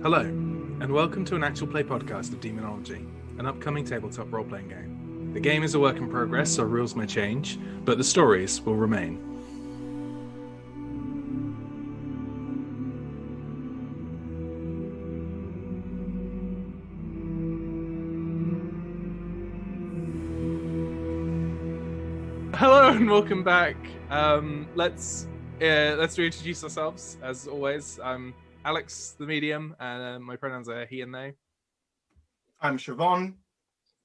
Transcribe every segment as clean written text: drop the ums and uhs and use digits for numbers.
Hello, and welcome to an actual play podcast of Daemonologie, an upcoming tabletop role-playing game. The game is a work in progress, so rules may change, but the stories will remain. Hello and welcome back. Let's reintroduce ourselves. As always, I'm Alex, the medium, and my pronouns are he and they. I'm Siobhan.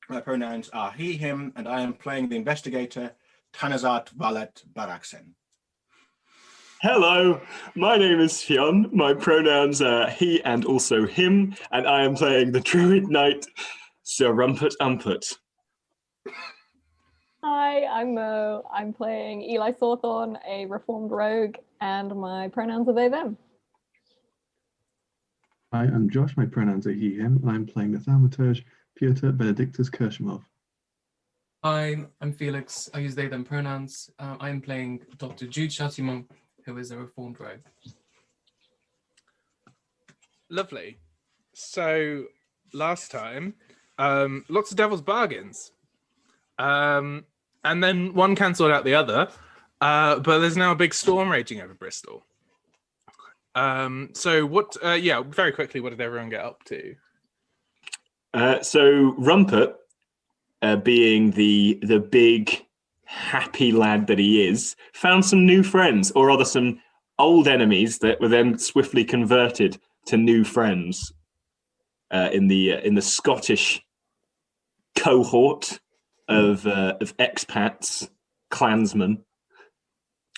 My pronouns are he, him, and I am playing the investigator, Tanazart Valet Baraksen. Hello, my name is Fionn. My pronouns are he and also him, and I am playing the druid knight, Sir Rumpert. Hi, I'm Mo. I'm playing Eli Thorthorn, a reformed rogue, and my pronouns are they, them. Hi, I'm Josh. My pronouns are he, him, and I'm playing the thaumaturge, Piotyr Benedictus Kershimov. Hi, I'm Felix. I use they, them pronouns. I am playing Dr. Jude Chatimont, who is a reformed rogue. Lovely. So, last time, lots of devil's bargains. And then one cancelled out the other, but there's now a big storm raging over Bristol. So what, very quickly, what did everyone get up to? So Rumpert, being the big, happy lad that he is, found some new friends, or rather some old enemies that were then swiftly converted to new friends in the Scottish cohort of expats, clansmen.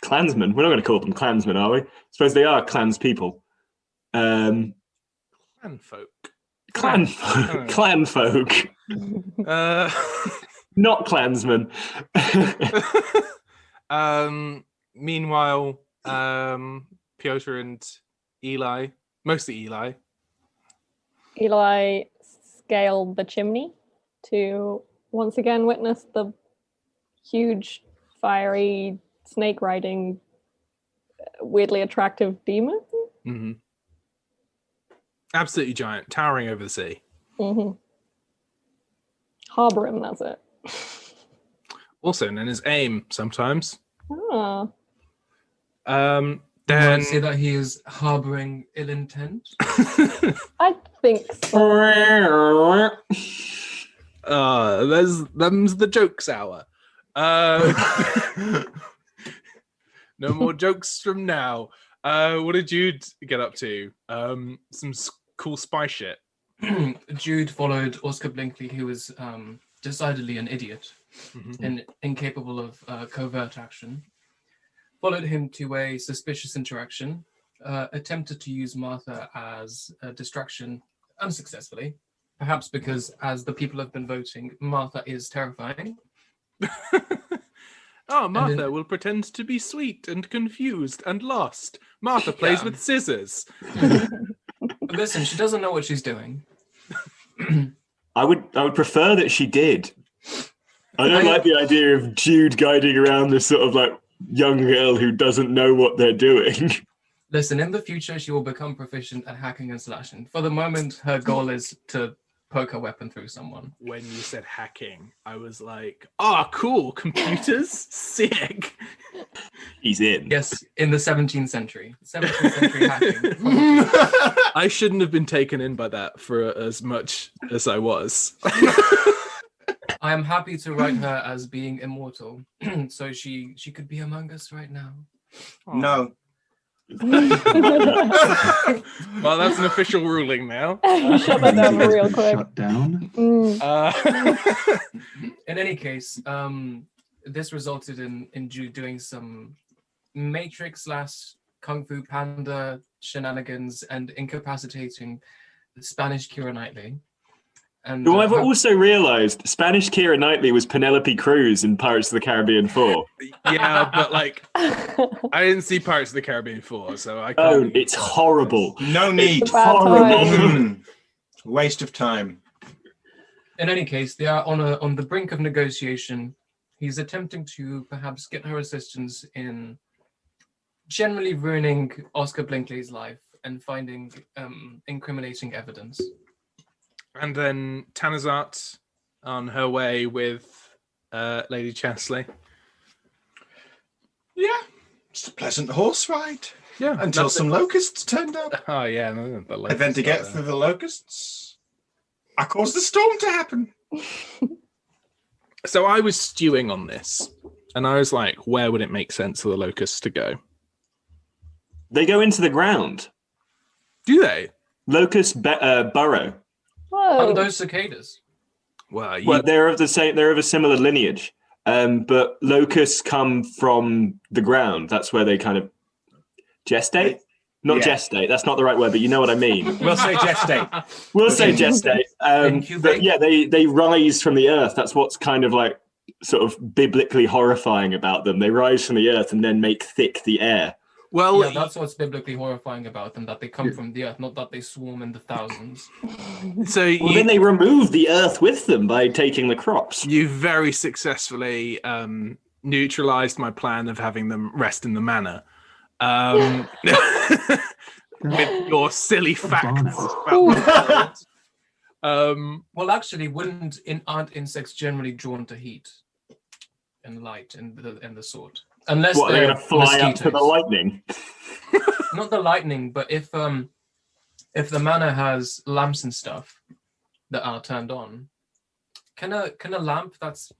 Clansmen? We're not going to call them clansmen, are we? I suppose they are clans people. Clanfolk. Clanfolk. Not clansmen. Meanwhile, Piotyr and Eli, mostly Eli. Eli scaled the chimney to once again witness the huge, fiery, snake-riding, weirdly attractive demon. Mm-hmm. Absolutely giant, towering over the sea. Mm-hmm. Harbor him, that's it. Also known as AIM sometimes. Ah. Then I'd say that he is harboring ill intent. I think so. them's the jokes hour. No more jokes from now. What did Jude get up to? Some cool spy shit. Jude followed Oscar Blinkley, who was decidedly an idiot and incapable of covert action. Followed him to a suspicious interaction, attempted to use Martha as a distraction unsuccessfully, perhaps because, as the people have been voting, Martha is terrifying. Martha will pretend to be sweet and confused and lost. Martha plays with scissors. Listen, she doesn't know what she's doing. I would prefer that she did. I don't like the idea of Jude guiding around this sort of like young girl who doesn't know what they're doing. Listen, in the future, she will become proficient at hacking and slashing. For the moment, her goal is to poke her weapon through someone. When you said hacking, I was like, cool, computers? Sick. He's in. Yes, in the 17th century. 17th century hacking. I shouldn't have been taken in by that for as much as I was. I am happy to write her as being immortal, so she could be among us right now. No. Well, that's an official ruling now. Shut that down real quick. Shut down. In any case, this resulted in Jude doing some Matrix / Kung Fu Panda shenanigans and incapacitating the Spanish Keira Knightley. And Well, I've also realised Spanish Keira Knightley was Penelope Cruz in Pirates of the Caribbean 4. Yeah, but like, I didn't see Pirates of the Caribbean 4, so I can't. Oh, it's horrible. No need. It's a bad time. Waste of time. In any case, they are on the brink of negotiation. He's attempting to perhaps get her assistance in generally ruining Oscar Blinkley's life and finding incriminating evidence. And then Tanazart on her way with Lady Chesley. Yeah, just a pleasant horse ride. Yeah, Until some locusts turned up. Oh yeah, the And then locusts to get got there. through the locusts, I caused the storm to happen. So I was stewing on this, and I was like, where would it make sense for the locusts to go? They go into the ground. Do they? Locusts burrow. Whoa. And those cicadas. Well, Well, they're of the same. They're of a similar lineage. But locusts come from the ground. That's where they kind of gestate. Not Yeah. gestate. That's not the right word, but you know what I mean. We'll say gestate. We'll say gestate. Incubate? But yeah, they rise from the earth. That's what's kind of like sort of biblically horrifying about them. They rise from the earth and then make thick the air. well, Yeah, that's what's biblically horrifying about them, that they come from the earth, not that they swarm in the thousands. so Well, then they remove the earth with them by taking the crops. you very successfully neutralized my plan of having them rest in the manor. With your silly facts about the Well, actually, aren't insects generally drawn to heat and light and the sort? Unless What, they're they're going to fly up to mosquitoes. the lightning? Not the lightning, but if the manor has lamps and stuff that are turned on, can a lamp that's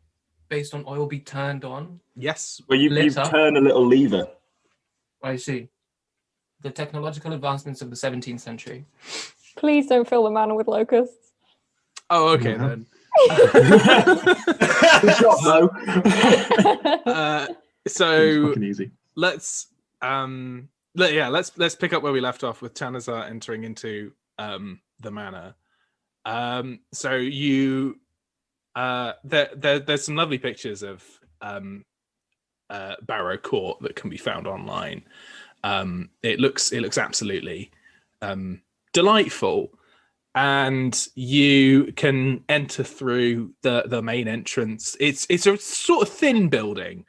based on oil be turned on? yes. Well, you Lit up. turn a little lever. I see. The technological advancements of the 17th century. Please don't fill the manor with locusts. Oh, okay Yeah. then. Good job, though. It's So fucking easy. let's let's pick up where we left off with Tanazar entering into the manor. So you there's some lovely pictures of Barrow Court that can be found online. It looks absolutely delightful, and you can enter through the main entrance. It's a sort of thin building.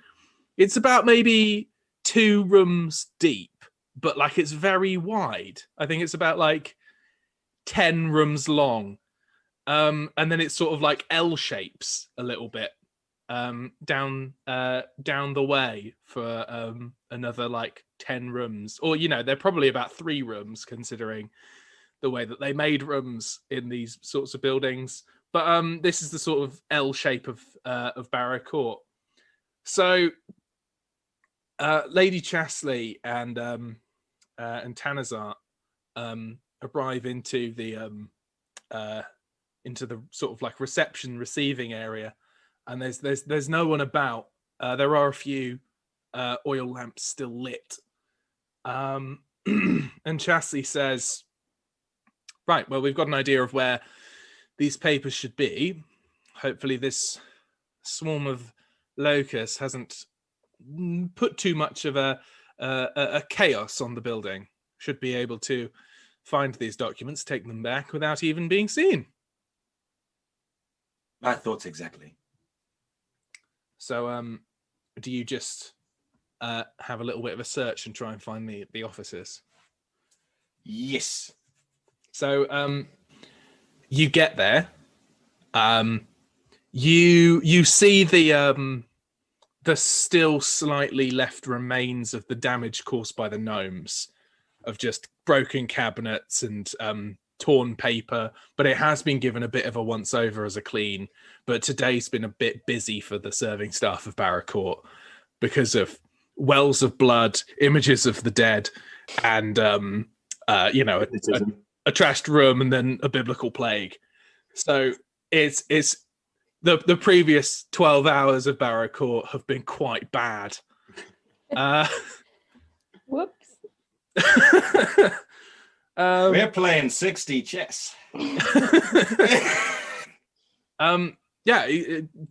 It's about maybe 2 rooms deep, but like it's very wide. I think it's about like 10 rooms long. And then it's sort of like L shapes a little bit down the way for another like 10 rooms, or they're probably about 3 rooms considering the way that they made rooms in these sorts of buildings. But this is the sort of L shape of Barrow Court. So Lady Chesley and Tanazart arrive into the sort of like reception receiving area, and there's no one about. There are a few oil lamps still lit, and Chesley says, right, well, we've got an idea of where these papers should be. Hopefully this swarm of locusts hasn't put too much of a chaos on the building. Should be able to find these documents, take them back without even being seen. My thoughts exactly. So do you just have a little bit of a search and try and find the offices? Yes. So you get there. You see the still slightly left remains of the damage caused by the gnomes, of just broken cabinets and torn paper, but it has been given a bit of a once over as a clean. But today's been a bit busy for the serving staff of Barrow Court because of wells of blood, images of the dead, and a trashed room, and then a biblical plague. So it's the previous 12 hours of Barrow Court have been quite bad. Whoops. We're playing 60 chess.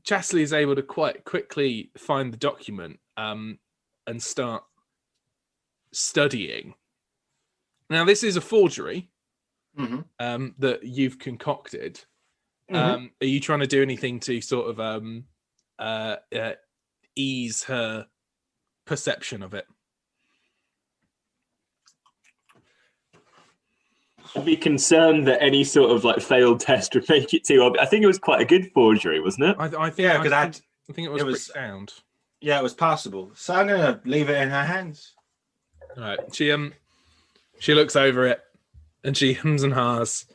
Chesley is able to quite quickly find the document and start studying. Now, this is a forgery that you've concocted. Are you trying to do anything to sort of ease her perception of it? I'd be concerned that any sort of like failed test would make it too obvious. I think it was quite a good forgery, wasn't it? I think Yeah, because I think it was pretty was- sound. yeah, it was passable. So I'm gonna leave it in her hands. All right. She looks over it and she hums and haws.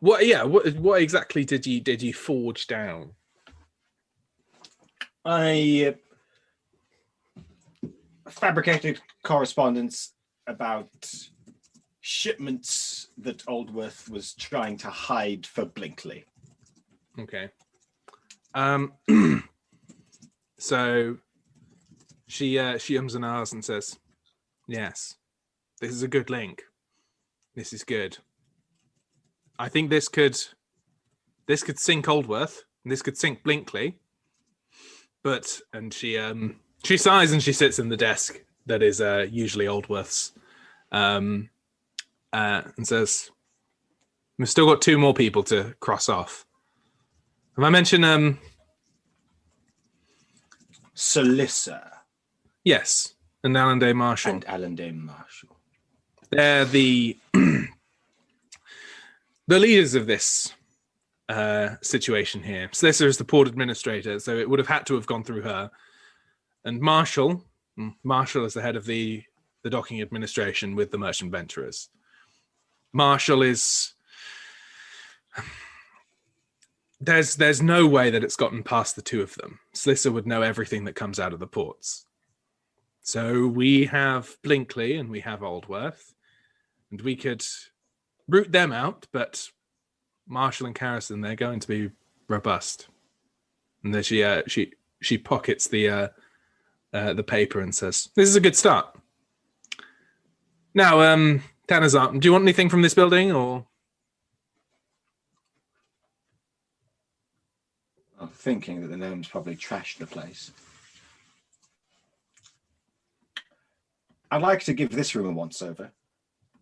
What exactly did you forge down? I fabricated correspondence about shipments that Aldworth was trying to hide for Blinkley. Okay. So she ums and ahs and says, "Yes, this is a good link. This is good. I think this could sink Aldworth, and this could sink Blinkley. But," and she sighs and she sits in the desk that is usually Aldworth's, and says, "We've still got 2 more people to cross off. Have I mentioned Solissa yes, and Alan Day Marshall. and Alan Day Marshall. They're the leaders of this situation here. Solicitor is the port administrator, so it would have had to have gone through her. And Marshall is the head of the docking administration with the merchant venturers. Marshall is... There's no way that it's gotten past the 2 of them. Solicitor would know everything that comes out of the ports. So we have Blinkley and we have Aldworth, and we could root them out, but Marshall and Carrison, they're going to be robust. And then she pockets the paper and says, "This is a good start. Now, Tanazart, do you want anything from this building, or?" I'm thinking that the gnomes probably trashed the place. I'd like to give this room a once-over.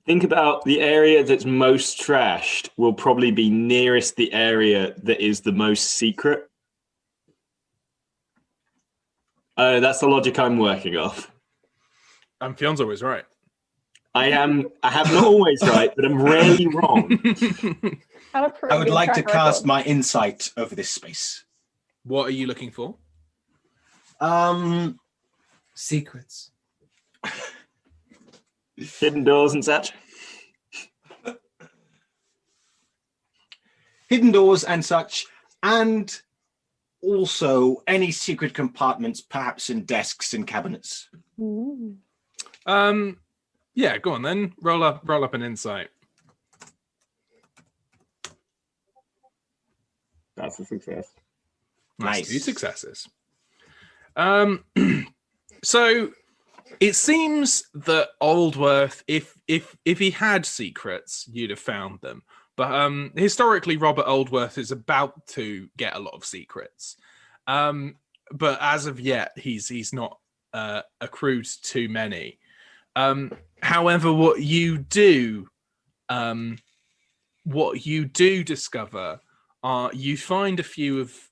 Think about the area that's most trashed will probably be nearest the area that is the most secret. That's the logic I'm working off. Fion's always right. I have not always right, but I'm rarely wrong. Had a pretty I would good like to track cast record. my insight over this space. What are you looking for? Secrets. Hidden doors and such. Hidden doors and such, and also any secret compartments, perhaps in desks and cabinets. Ooh. Yeah, go on then. Roll up an insight. That's a success. Nice. 2 successes. So it seems that Aldworth, if he had secrets, you'd have found them. But historically, Robert Aldworth is about to get a lot of secrets. But as of yet, he's not accrued too many. However, what you do discover are you find a few of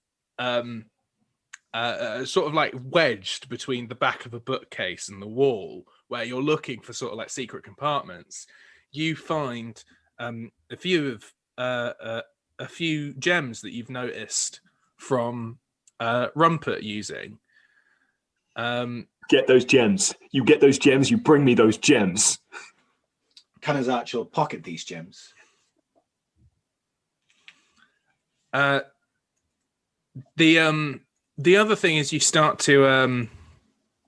sort of like wedged between the back of a bookcase and the wall, where you're looking for sort of like secret compartments. You find a few gems that you've noticed from Rumpert using. Get those gems. You get those gems, you bring me those gems. Tanazart shall pocket these gems. The other thing is you start to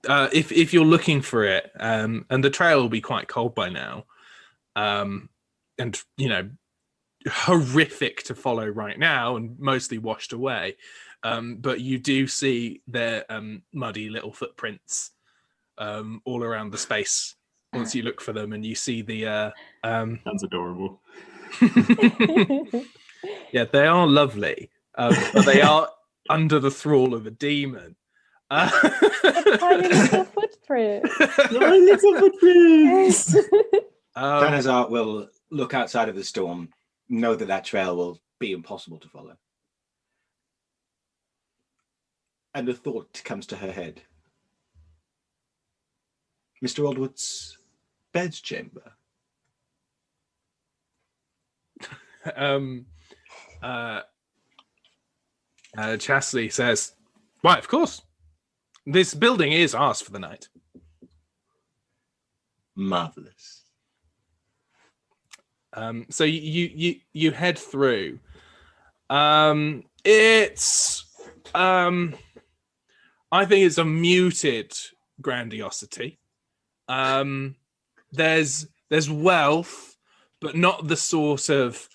if you're looking for it, and the trail will be quite cold by now, and horrific to follow right now and mostly washed away, but you do see their muddy little footprints all around the space once you look for them, and you see the That's adorable. yeah, they are lovely, but they are under the thrall of a demon. Tiny little footprint. My little footprints. Tanazart will look outside of the storm, know that trail will be impossible to follow. And a thought comes to her head. Mr. Aldwood's bedchamber? Chastity says, "Why, of course. This building is ours for the night." Marvelous. So you head through. It's I think it's a muted grandiosity. There's wealth, but not the sort of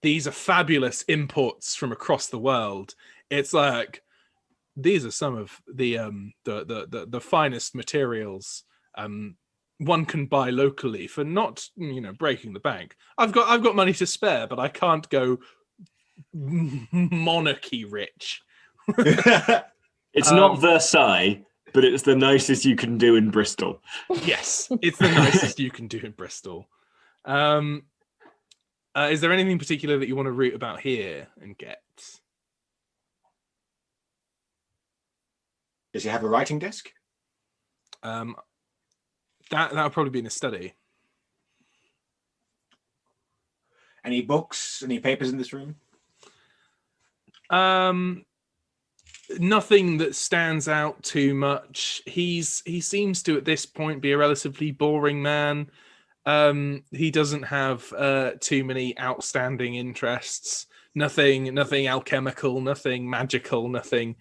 these are fabulous imports from across the world. It's like these are some of the finest materials one can buy locally for not breaking the bank. I've got money to spare, but I can't go monarchy rich. It's not Versailles, but it's the nicest you can do in Bristol. Yes, it's the nicest you can do in Bristol. Is there anything particular that you want to root about here and get? Does he have a writing desk? That would probably be in a study. Any books, any papers in this room? Nothing that stands out too much. He seems to at this point be a relatively boring man. He doesn't have too many outstanding interests. Nothing alchemical, nothing magical, nothing.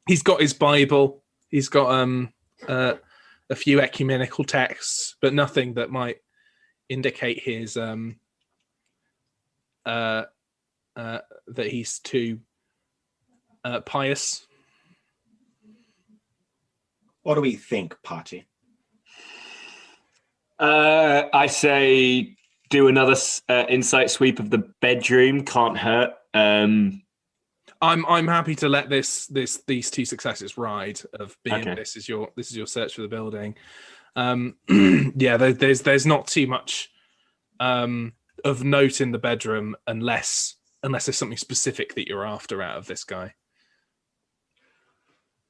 He's got his Bible. He's got a few ecumenical texts, but nothing that might indicate his that he's too pious. What do we think, party? I say do another insight sweep of the bedroom. Can't hurt. I'm happy to let these two successes ride of being Okay. this is your search for the building. Yeah, there's not too much of note in the bedroom unless there's something specific that you're after out of this guy.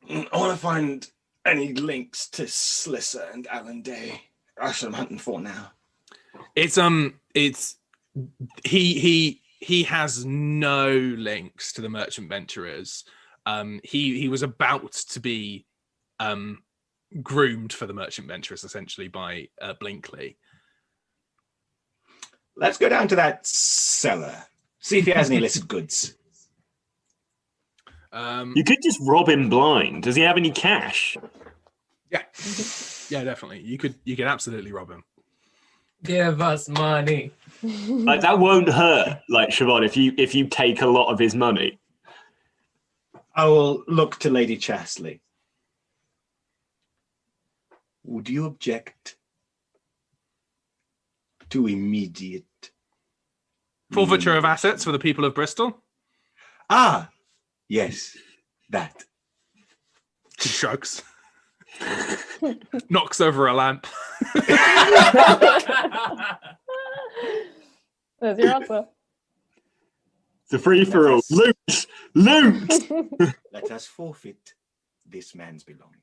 I want to find any links to Slissa and Alan Day. That's what I'm hunting for now. It's he has no links to the merchant venturers. He was about to be groomed for the merchant venturers essentially by Blinkley. Let's go down to that cellar. See if he has any illicit goods. You could just rob him blind. Does he have any cash? Yeah, definitely. You could absolutely rob him. Give us money. Like that won't hurt, like Siobhan, if you take a lot of his money. I will look to Lady Chastely. Would you object to immediate Forfeiture of assets for the people of Bristol? Ah, yes, that. He shrugs. Knocks over a lamp. There's your answer. It's a free for all. Loot! Let us forfeit this man's belongings.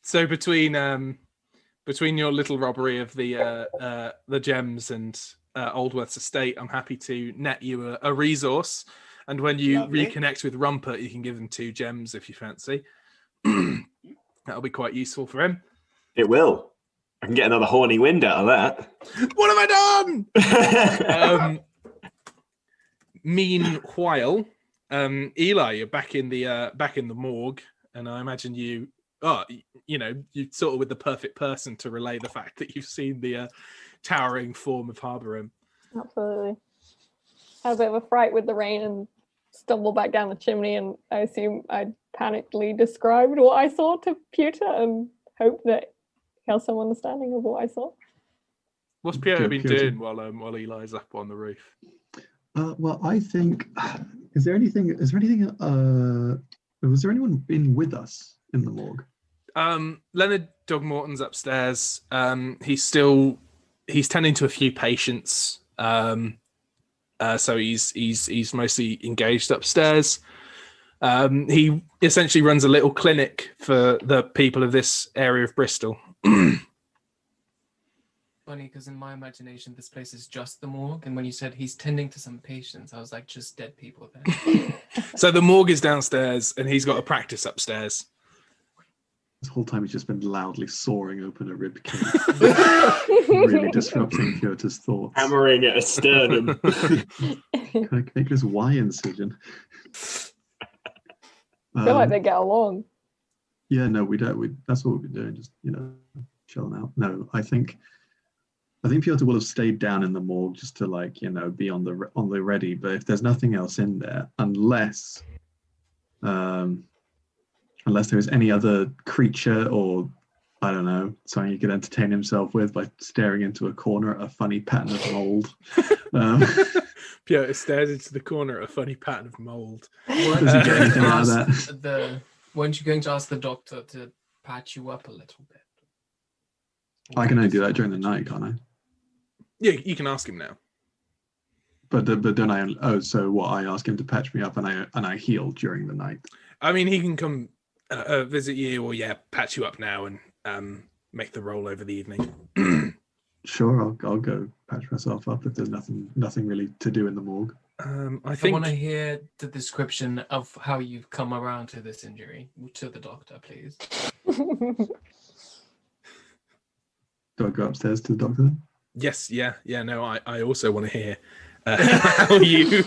So between your little robbery of the gems and Aldworth's estate, I'm happy to net you a resource. And when you Lovely. reconnect with Rumpert, you can give him 2 gems if you fancy. That'll be quite useful for him. It will. I can get another horny wind out of that. What have I done? Meanwhile, Eli, you're back in the morgue, and I imagine you're sort of with the perfect person to relay the fact that you've seen the towering form of Harborum. Absolutely. Had a bit of a fright with the rain and stumbled back down the chimney, and I assume I panically described what I saw to Piotyr and hope that he has some understanding of what I saw. What's Piotyr been Piotyr. doing while Eli's up on the roof? Well, I think, was there anyone in with us in the morgue? Leonard Dogmorton's upstairs. He's tending to a few patients. So he's mostly engaged upstairs. He essentially runs a little clinic for the people of this area of Bristol. Funny, because in my imagination, this place is just the morgue, and when you said he's tending to some patients, I was like, just dead people there. So the morgue is downstairs, and he's got a practice upstairs. This whole time he's just been loudly sawing open a rib cage, really disrupting Pyotyr's thoughts. Hammering at a sternum. Can I make this Y incision? I feel like they get along. Yeah, no, we don't. That's what we've been doing, just chilling out. No, I think Piotyr will have stayed down in the morgue just to be on the ready. But if there's nothing else in there, unless there is any other creature or I don't know, something he could entertain himself with by staring into a corner at a funny pattern of mold. Piotyr stares into the corner at a funny pattern of mold. Does he get anything out of that? Weren't you going to ask the doctor to patch you up a little bit? I can only do that during the night, can't I? Yeah, you can ask him now. But don't I? Oh, so what? I ask him to patch me up, and I heal during the night. I mean, he can come visit you, or patch you up now and make the roll over the evening. Sure, I'll go patch myself up if there's nothing really to do in the morgue. I want to hear the description of how you've come around to this injury to the doctor, please. Do I go upstairs to the doctor then? Yes, no, I also want to hear how you...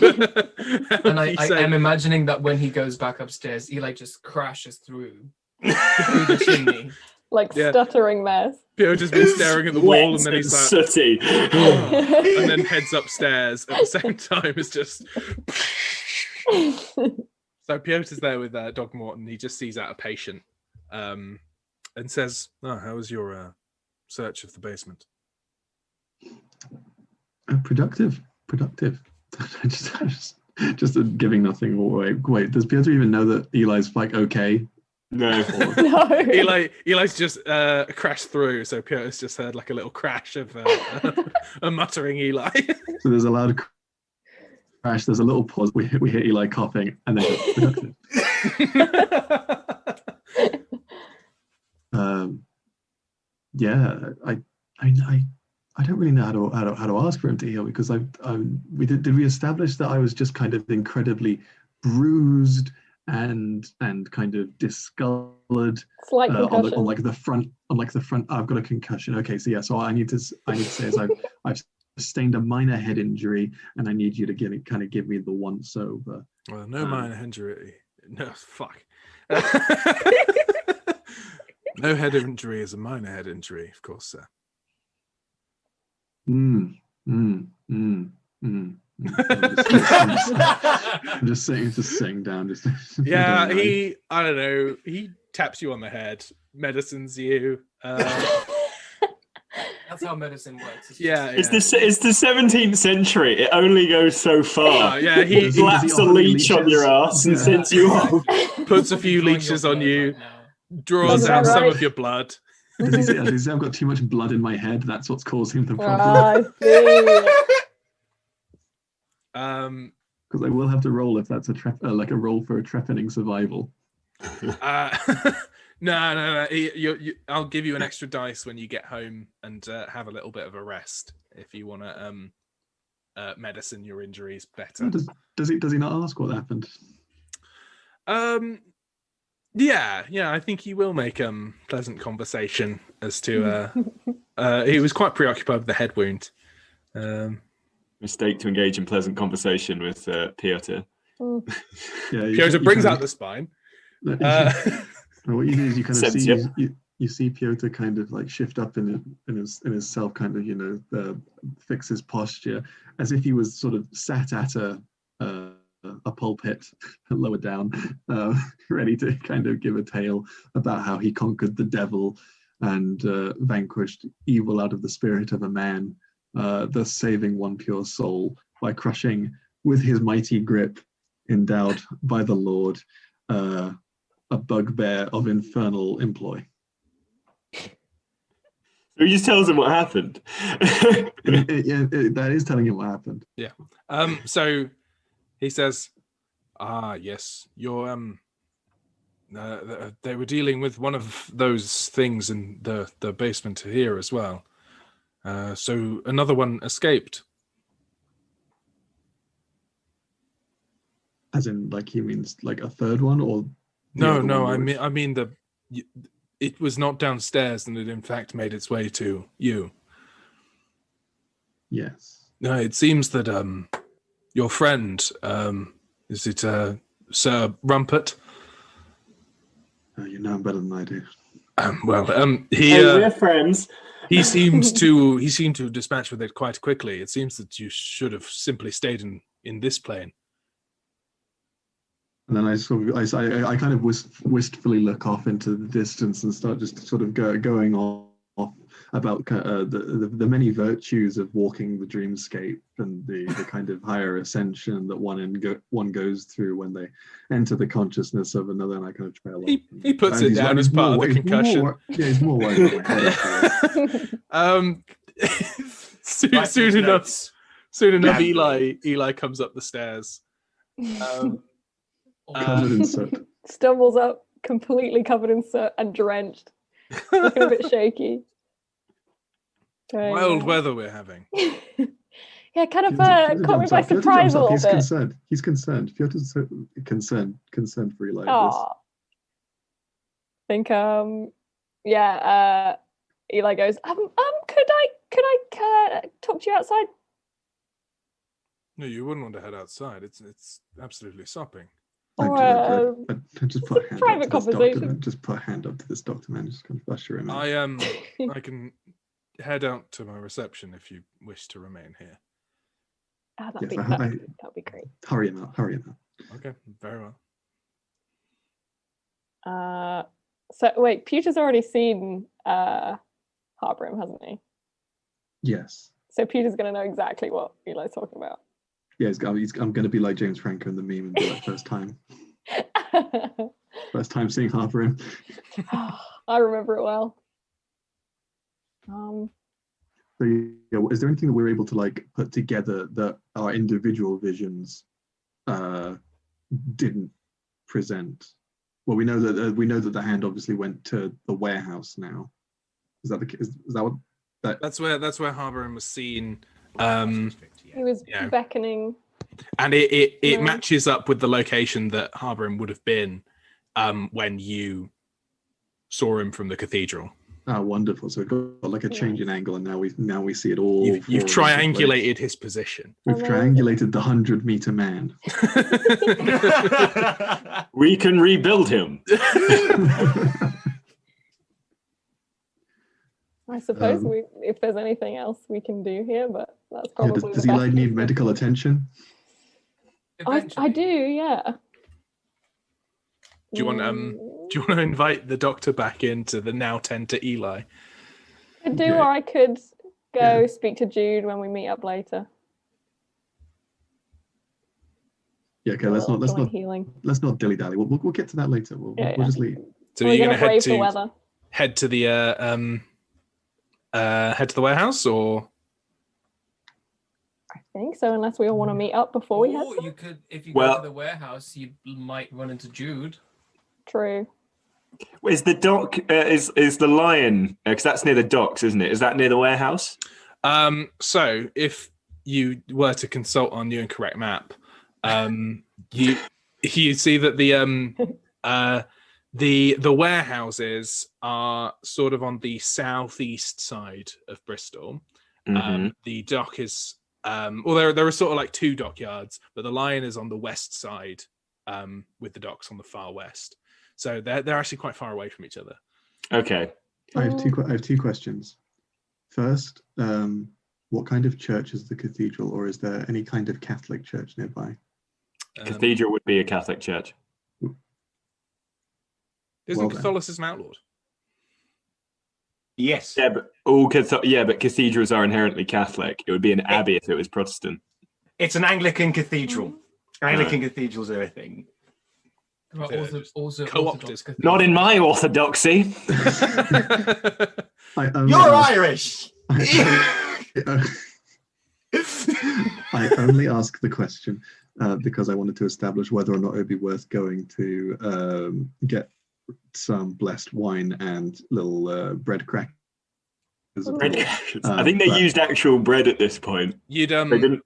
And I am imagining that when he goes back upstairs, Eli just crashes through the chimney. Like stuttering mess. Pio's just been staring at the wall and then he's like... sooty. And then heads upstairs at the same time as just... So Piotr's there with Dog Morton. He just sees out a patient and says, how was your search of the basement? Productive. just giving nothing away. Wait, does Piotyr even know that Eli's okay? No. No. Eli's just crashed through, so Piotr's just heard like a little crash of a muttering Eli. So there's a loud crash. There's a little pause. We hear Eli coughing, and then productive. I don't really know how to ask for him to heal because did we establish that I was just kind of incredibly bruised and kind of discolored Slight concussion. on the front. I've got a concussion. Okay, so I need to say is I've sustained a minor head injury and I need you to give me the once over. Well, no minor injury. No, fuck. No head injury is a minor head injury, of course, sir. I'm just sitting down. I don't know. He taps you on the head, medicines you. That's how medicine works. It's the 17th century. It only goes so far. He slaps a leech on your ass and sends you off. Puts a few leeches on you, draws out some of your blood. Does he say I've got too much blood in my head? That's what's causing the problem. I see. Because I will have to roll if that's a roll for a trepanning survival. No. I'll give you an extra dice when you get home and have a little bit of a rest if you want to medicine your injuries better. Does he not ask what happened? Yeah, I think he will make pleasant conversation as to he was quite preoccupied with the head wound. Mistake to engage in pleasant conversation with Piotyr. Piotyr brings out the spine. What you do is you kind of you see Piotyr kind of like shift up in his self, kind of fix his posture as if he was sort of sat at a pulpit lower down, ready to kind of give a tale about how he conquered the devil and vanquished evil out of the spirit of a man, thus saving one pure soul by crushing with his mighty grip, endowed by the Lord, a bugbear of infernal employ. So he just tells him what happened. That is telling him what happened. Yeah. So he says, Ah, yes. They were dealing with one of those things in the basement here as well. So another one escaped. As in, like, he means like a third one, or No. I mean it was not downstairs, and it in fact made its way to you. Yes. No, it seems that your friend, is it Sir Rumpert? You know him better than I do. We're friends. He seemed to dispatch with it quite quickly. It seems that you should have simply stayed in this plane. And then I kind of wistfully look off into the distance and start just sort of going off about the many virtues of walking the dreamscape and the kind of higher ascension that one goes through when they enter the consciousness of another. And I kind of trail off. He puts it down as part of the concussion. He's more worried about my head. Soon enough, Eli comes up the stairs. Covered in soot. Stumbles up, completely covered in soot and drenched, looking a bit shaky. Wild weather we're having. Yeah, kind of caught me by surprise a little bit. He's concerned. Piotr's concerned for Eli. I think Eli goes, could I talk to you outside? No, you wouldn't want to head outside. It's absolutely sopping. Or just put a hand private up to this conversation. doctor. Just put a hand up to this doctor, man. Just kind of usher him in. I can head out to my reception if you wish to remain here. That'd be great. Hurry him out. Okay, very well. So wait, Pewter's already seen Harbrim, hasn't he? Yes. So Pewter's going to know exactly what Eli's talking about. Yeah, I'm going to be like James Franco in the meme and be like, first time seeing Harbrim. I remember it well. So yeah, is there anything that we're able to like put together that our individual visions didn't present? Well, we know that the hand obviously went to the warehouse now. Is that what? That's where Harbrim was seen. He was beckoning, and it matches up with the location that Harbrim would have been when you saw him from the cathedral. Oh, wonderful! So it got like a change in angle, and now we see it all. You've triangulated his position. We've triangulated the 100-meter man. We can rebuild him. I suppose if there's anything else we can do here, but that's probably. Does Eli need medical attention? I do, yeah. Do you want to invite the doctor back into the now tend to Eli? I do, or I could go speak to Jude when we meet up later. Yeah, okay. Let's not dilly dally. We'll get to that later. We'll just leave. So you're going to head to the warehouse, or? I think so, unless we all want to meet up before we head. Or you could, if you go to the warehouse, you might run into Jude. True. Is the dock? Is the lion? Because that's near the docks, isn't it? Is that near the warehouse? So if you were to consult our new and correct map, you see that the warehouses are sort of on the southeast side of Bristol. Mm-hmm. The dock is there are sort of like two dockyards, but the lion is on the west side, with the docks on the far west. So they're actually quite far away from each other. Okay. I have two questions. First, what kind of church is the cathedral, or is there any kind of Catholic church nearby? Cathedral would be a Catholic church. Isn't Catholicism outlawed? Yes. Yeah, but cathedrals are inherently Catholic. It would be an abbey if it was Protestant. It's an Anglican cathedral. Anglican cathedrals are a thing. Also co-opted. Not in my orthodoxy. You're Irish. I only ask the question because I wanted to establish whether or not it would be worth going to get some blessed wine and little bread crackers. Bread crackers. I think they used actual bread at this point. You'd They didn't.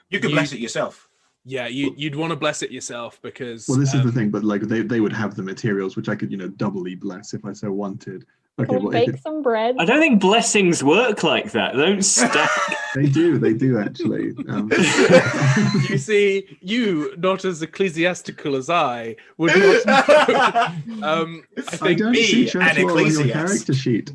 You could bless it yourself. Yeah, you'd want to bless it yourself because. Well, this is the thing, but like they would have the materials which I could doubly bless if I so wanted. Okay, Can we bake some bread? I don't think blessings work like that. They don't stack. They do actually. You see, you, not as ecclesiastical as I, would not know. I don't think see church law on your character sheet.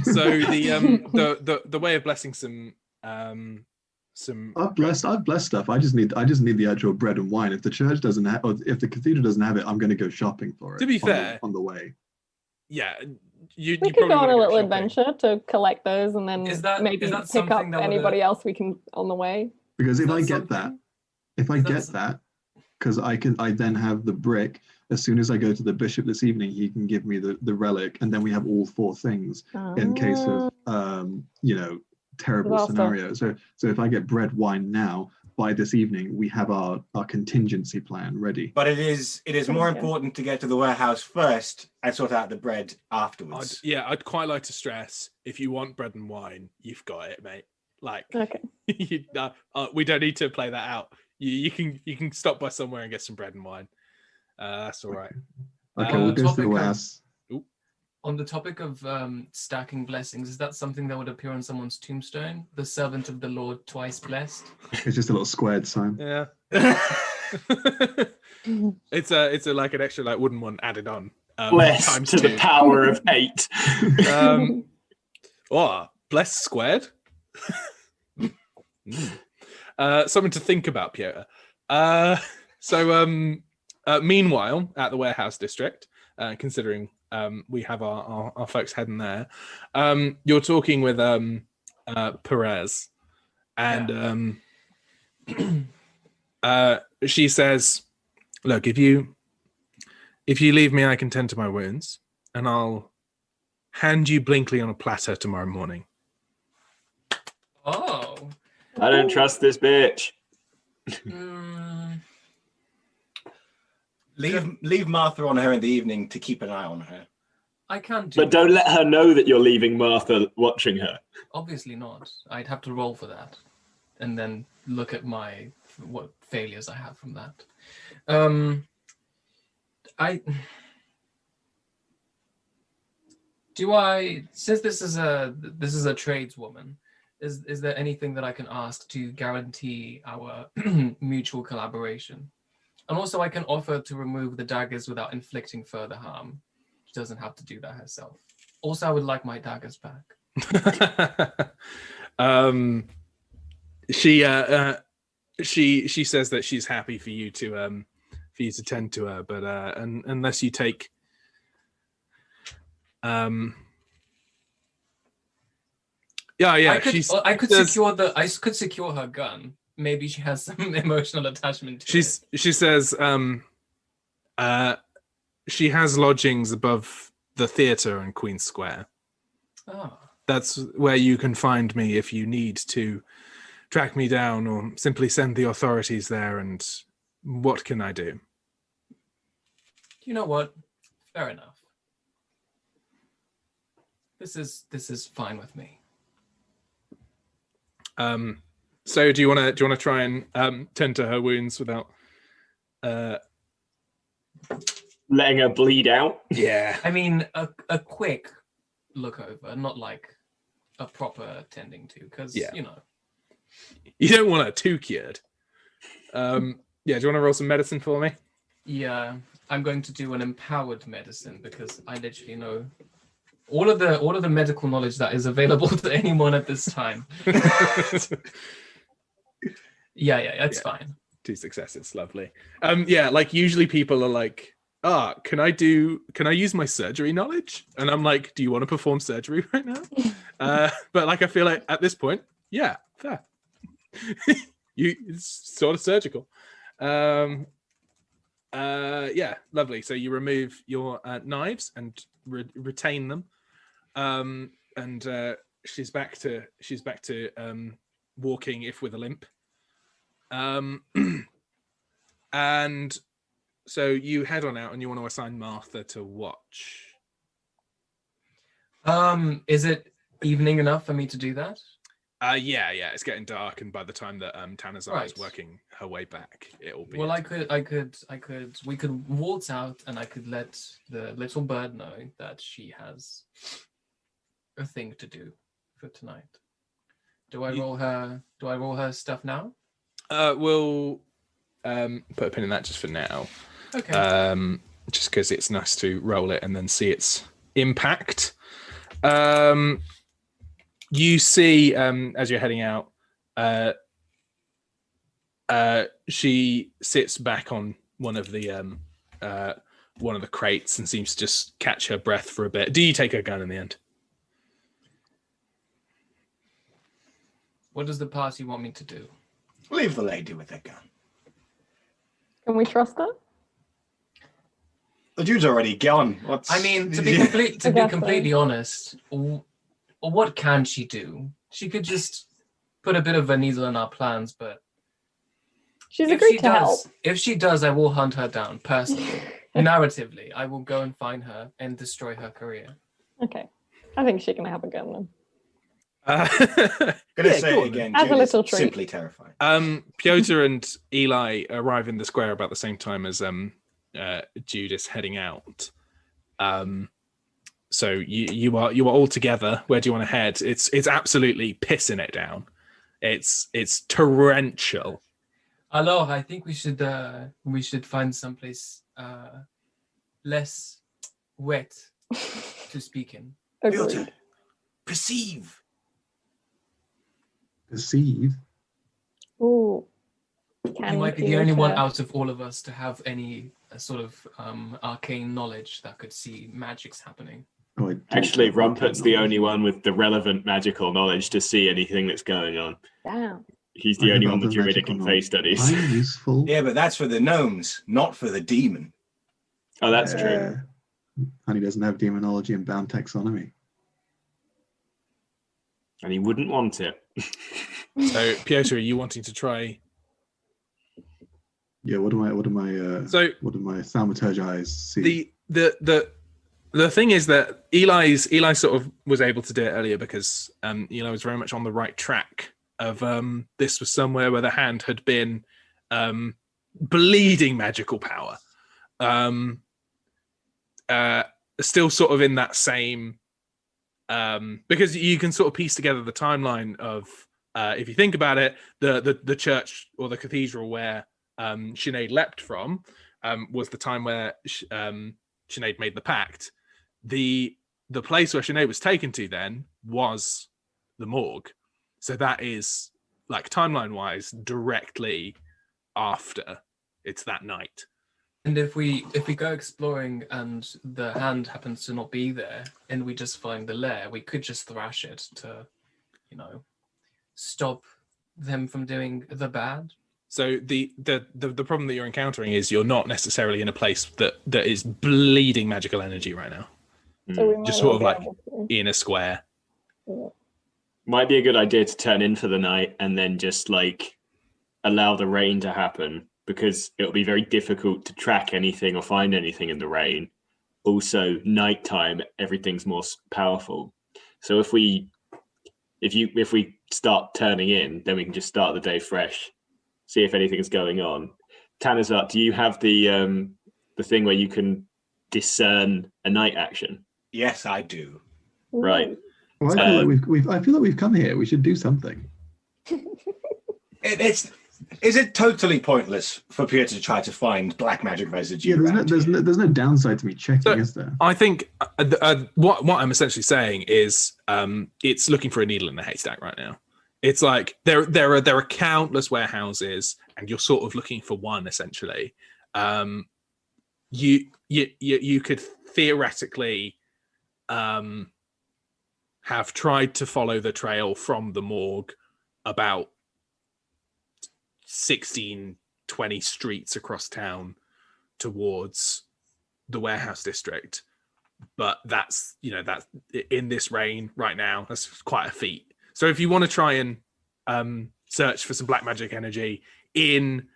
So the way of blessing some I've blessed stuff. I just need the actual bread and wine. If the church doesn't have, or if the cathedral doesn't have it, I'm going to go shopping for it. To be fair, on the way. Yeah, we could go on a little adventure to collect those, and then maybe pick up anybody else we can on the way. Because if I get that, because I then have the brick. As soon as I go to the bishop this evening, he can give me the relic, and then we have all 4 things in case of terrible scenario. So if I get bread wine now, by this evening we have our contingency plan ready. But it is more important to get to the warehouse first and sort out the bread afterwards. I'd quite like to stress, if you want bread and wine, you've got it, mate. Like, okay. We don't need to play that out. You can stop by somewhere and get some bread and wine. That's all right. Okay, we'll go to the warehouse. On the topic of stacking blessings, is that something that would appear on someone's tombstone? The servant of the Lord, twice blessed. It's just a little squared sign. Yeah. it's like an extra wooden one added on. Blessed to the power of 8. Blessed squared. Something to think about, Piotyr. Meanwhile, at the warehouse district, considering we have our folks heading there, you're talking with Perez, and she says, look, if you leave me, I can tend to my wounds, and I'll hand you Blinkley on a platter tomorrow morning. Oh, I don't trust this bitch. Leave Martha on her in the evening to keep an eye on her. I can't do But don't let her know that you're leaving Martha watching her. Obviously not. I'd have to roll for that. And then look at what failures I have from that. Since this is a tradeswoman, is there anything that I can ask to guarantee our mutual collaboration? And also I can offer to remove the daggers without inflicting further harm. She doesn't have to do that herself. Also, I would like my daggers back. She says that she's happy for you to tend to her, but unless you take I could secure her gun.Maybe she has some emotional attachment to it. She says she has lodgings above the theatre in Queen Square. Oh. That's where you can find me if you need to track me down or simply send the authorities there. And what can I do? You know what? Fair enough. This is fine with me. So do you want to try and tend to her wounds without letting her bleed out? Yeah. I mean, a quick look over, not like a proper tending to, because you don't want her too cured. Do you want to roll some medicine for me? Yeah, I'm going to do an empowered medicine because I literally know all of the medical knowledge that is available to anyone at this time. Yeah, it's fine. 2 successes, lovely. Usually people are like, can I use my surgery knowledge? And I'm like, do you want to perform surgery right now? But I feel like at this point, yeah, fair. It's sort of surgical. Lovely. So you remove your knives and retain them. And she's back to walking, if with a limp. And so you head on out and you want to assign Martha to watch. Is it evening enough for me to do that? Yeah, it's getting dark, and by the time that Tanazart is working her way back, it'll be. Well, we could waltz out, and I could let the little bird know that she has a thing to do for tonight. Do I roll her stuff now? We'll put a pin in that just for now. Okay. Just because it's nice to roll it and then see its impact. You see, as you're heading out, she sits back on one of the crates and seems to just catch her breath for a bit. Do you take her gun in the end? What does the party want me to do? Leave the lady with her gun. Can we trust her? The dude's already gone. I mean, to be completely honest, what can she do? She could just put a bit of a needle in our plans, but she's agreed to help. If she does, I will hunt her down personally. Narratively, I will go and find her and destroy her career. Okay, I think she can have a gun then. Gonna say it again. As a little treat. Simply terrifying. Piotyr and Eli arrive in the square about the same time as Jude is heading out. So you are all together. Where do you want to head? It's absolutely pissing it down. It's torrential. Alors, I think we should find someplace less wet to speak in. Piotyr, perceive. Perceive? Ooh. He might be the only one out of all of us to have any sort of arcane knowledge that could see magics happening. Oh, Actually, Rumpert's the only one with the relevant magical knowledge to see anything that's going on. Damn. He's the only one with druidic and fey studies. I'm useful. Yeah, but that's for the gnomes, not for the demon. Oh, that's true. And he doesn't have demonology and bound taxonomy. And he wouldn't want it. So, Piotyr, are you wanting to try? Yeah, what do my thaumaturge eyes see? The thing is that Eli sort of was able to do it earlier because Eli was very much on the right track of this was somewhere where the hand had been bleeding magical power. Still sort of in that same because you can sort of piece together the timeline of if you think about it, the church or the cathedral where Sinead leapt from was the time where Sinead made the pact. The place where Sinead was taken to then was the morgue. So that is, like, timeline wise, directly after it's that night. And if we go exploring and the hand happens to not be there and we just find the lair, we could just thrash it to, stop them from doing the bad. So the problem that you're encountering is you're not necessarily in a place that is bleeding magical energy right now. So we Just sort of like in a square. Yeah. Might be a good idea to turn in for the night and then just allow the rain to happen, because it'll be very difficult to track anything or find anything in the rain. Also, nighttime, everything's more powerful. So if we start turning in, then we can just start the day fresh, see if anything's going on. Tanazart, do you have the thing where you can discern a night action? Yes, I do. Right. Well, I feel like we've come here. We should do something. Is it totally pointless for Piotyr to try to find black magic residue? Yeah, there's no downside to me checking, is there? I think what I'm essentially saying is it's looking for a needle in a haystack right now. It's like there are countless warehouses, and you're sort of looking for one essentially. You could theoretically have tried to follow the trail from the morgue about 16-20 streets across town towards the warehouse district, but that's in this rain right now, that's quite a feat. So if you want to try and search for some black magic energy in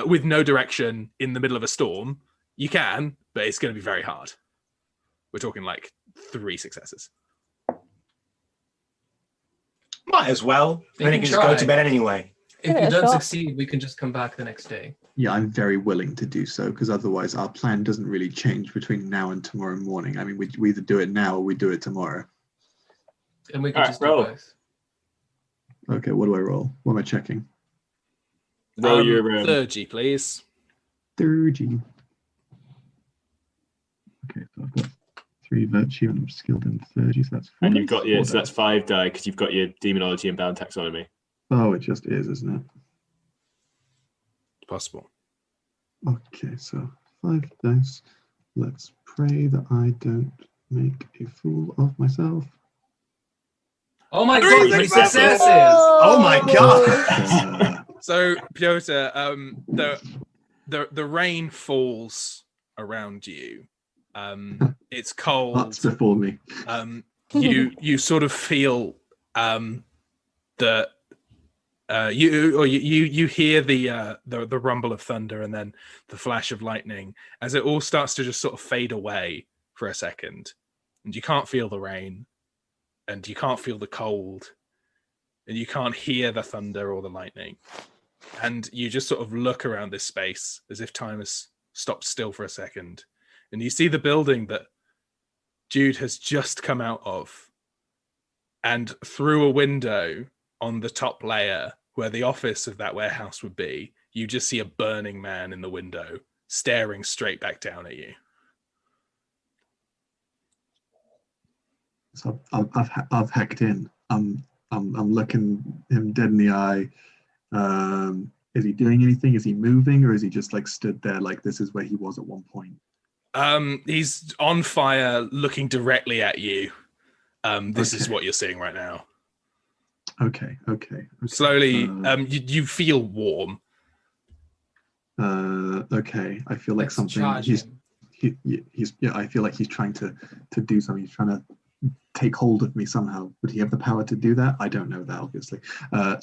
with no direction in the middle of a storm, you can, but it's going to be very hard. We're talking like 3 successes. Might as well. You Then can you can just go try. to bed anyway. If Give it you a don't shot. succeed, we can just come back the next day. Yeah, I'm very willing to do so because otherwise our plan doesn't really change between now and tomorrow morning. I mean, we either do it now or we do it tomorrow. And we can Alright, just do roll. both. Okay, what do I roll? What am I checking? Roll your Clergy, please. 30. Okay, so I've got 3 virtue and I'm skilled in 30, so that's 4. and you've got your so that's 5 die because you've got your demonology and bound taxonomy. Oh, it just is, isn't it? Possible. Okay, so 5 dice. Let's pray that I don't make a fool of myself. Oh my 3 god, 3 successes! successes! Oh my god! Uh, So, Piotyr, the rain falls around you. It's cold. that's before me. You sort of feel that you hear the rumble of thunder and then the flash of lightning as it all starts to just sort of fade away for a second, and you can't feel the rain, and you can't feel the cold, and you can't hear the thunder or the lightning, and you just sort of look around this space as if time has stopped still for a second, and you see the building that Jude has just come out of, and through a window on the top layer where the office of that warehouse would be, you just see a burning man in the window staring straight back down at you. So I've hacked in. I'm looking him dead in the eye. Is he doing anything? Is he moving, or is he just like stood there like this is where he was at one point? He's on fire, looking directly at you. This is Okay. what you're seeing right now. Okay. Slowly, you feel warm. Okay. I feel like Let's something. charge He's him. I feel like he's trying to do something. He's trying to take hold of me somehow. Would he have the power to do that? I don't know that, obviously. I'm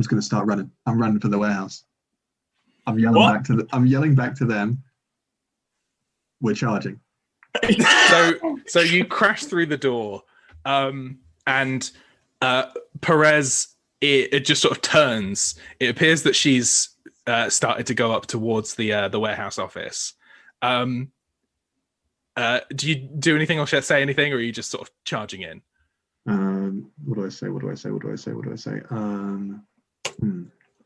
just going to start running. I'm running for the warehouse. I'm yelling back to them. We're charging. So you crash through the door, and Perez, it just sort of turns. It appears that she's started to go up towards the warehouse office. Do you do anything or say anything, or are you just sort of charging in? What do I say?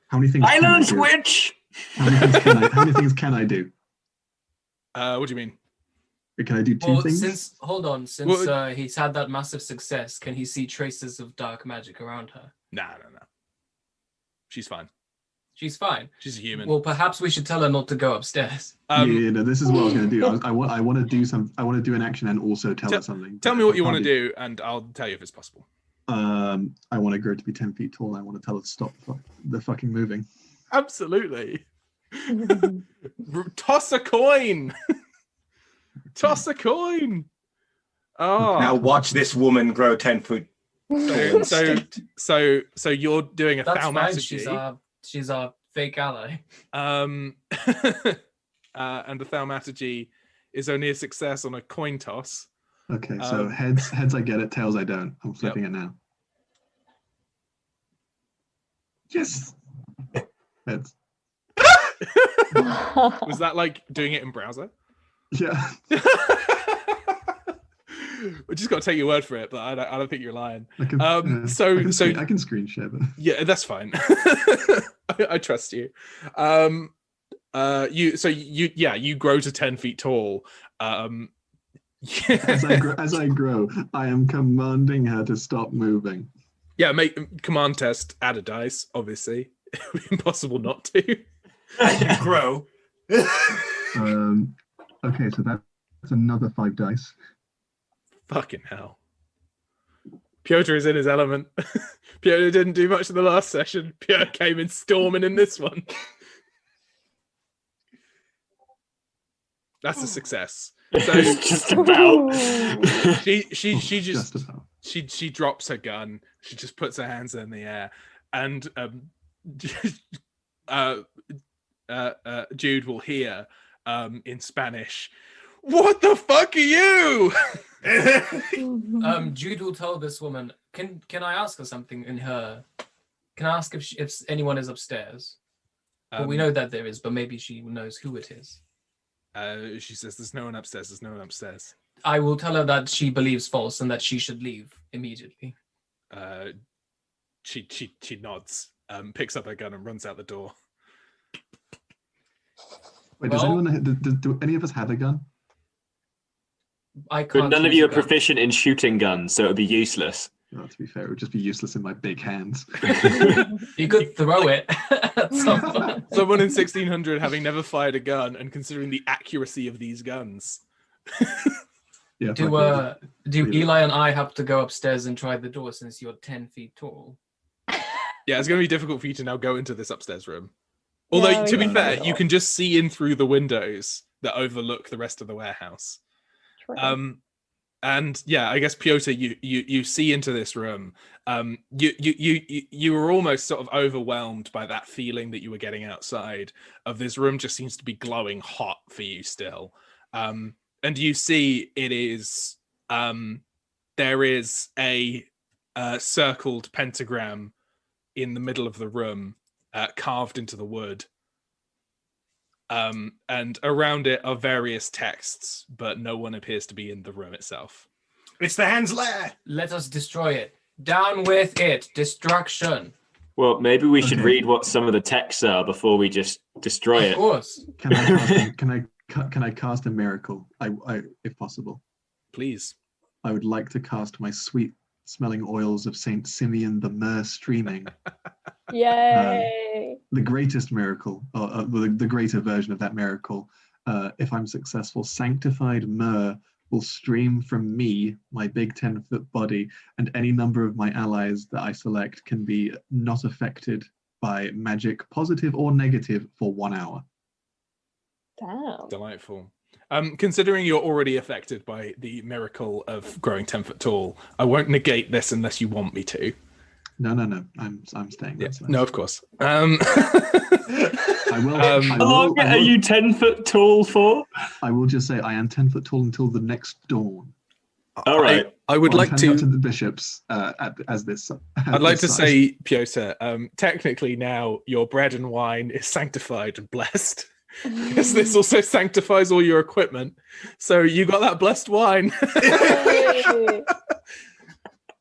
How many things? Island switch. How many things can I do? What do you mean? Can I do 2 things? Since he's had that massive success, can he see traces of dark magic around her? No. She's fine. She's fine. She's a human. Well, perhaps we should tell her not to go upstairs. No, this is what I was going to do. I want to do some. I want to do an action and also tell her something. Tell me what you want to do, and I'll tell you if it's possible. I want to grow to be 10 feet tall. I want to tell her to stop the fucking moving. Absolutely. Toss a coin. Toss a coin. Oh. Now watch this woman grow 10 foot tall. So you're doing a That's fine. thaumaturgy. She's our fake ally. And the thaumaturgy is only a success on a coin toss. Okay, so heads I get it, tails I don't. I'm flipping it now. Yes. Heads. Was that like doing it in browser? Yeah. We just got to take your word for it, but I don't think you're lying. I can, I can screen share that. Yeah, that's fine. I trust you. You grow to 10 feet tall. As I grow, I am commanding her to stop moving. Yeah, make command test, add a dice, obviously. It would be impossible not to. As you grow. Okay, so that's another 5 dice. Fucking hell. Piotyr is in his element. Piotyr didn't do much in the last session. Piotyr came in storming in this one. That's a success. So Just about. she drops her gun. She just puts her hands in the air, and Jude will hear in Spanish, "What the fuck are you?" Jude will tell this woman, can I ask her something in her? Can I ask if anyone is upstairs? Well, we know that there is, but maybe she knows who it is. She says, "There's no one upstairs. There's no one upstairs." I will tell her that she believes false and that she should leave immediately. She nods, picks up her gun and runs out the door. Wait, does anyone? Do any of us have a gun? I can't. But none of you are proficient in shooting guns, so it would be useless. Well, to be fair, it would just be useless in my big hands. You could throw it at someone. Someone in 1600 having never fired a gun and considering the accuracy of these guns. Yeah. Do Eli and I have to go upstairs and try the door since you're 10 feet tall? Yeah, it's going to be difficult for you to now go into this upstairs room. Although, to be fair, you can just see in through the windows that overlook the rest of the warehouse. True. And yeah, I guess Piotyr, you see into this room. You were almost sort of overwhelmed by that feeling that you were getting outside of this room. Just seems to be glowing hot for you still. And you see it is there is a circled pentagram in the middle of the room, carved into the wood. And around it are various texts, but no one appears to be in the room itself. It's the hand's lair. Let us destroy it. Down with it. Destruction. Well, maybe we should read what some of the texts are before we just destroy it. Of course. Can I cast a miracle? I if possible. Please. I would like to cast my sweet smelling oils of Saint Simeon the myrrh streaming. Yay! The greatest miracle, or the greater version of that miracle. If I'm successful, sanctified myrrh will stream from me, my big 10-foot body, and any number of my allies that I select can be not affected by magic, positive or negative, for 1 hour. Damn. Delightful. Considering you're already affected by the miracle of growing 10 foot tall, I won't negate this unless you want me to. No. I'm staying. Yeah. That's No, of course. I will. How long are you 10 foot tall for? I will just say I am 10 foot tall until the next dawn. All right. I would like to. Up to the bishops as this. I'd like to say, Piotyr, technically now your bread and wine is sanctified and blessed. Because this also sanctifies all your equipment. So you got that blessed wine.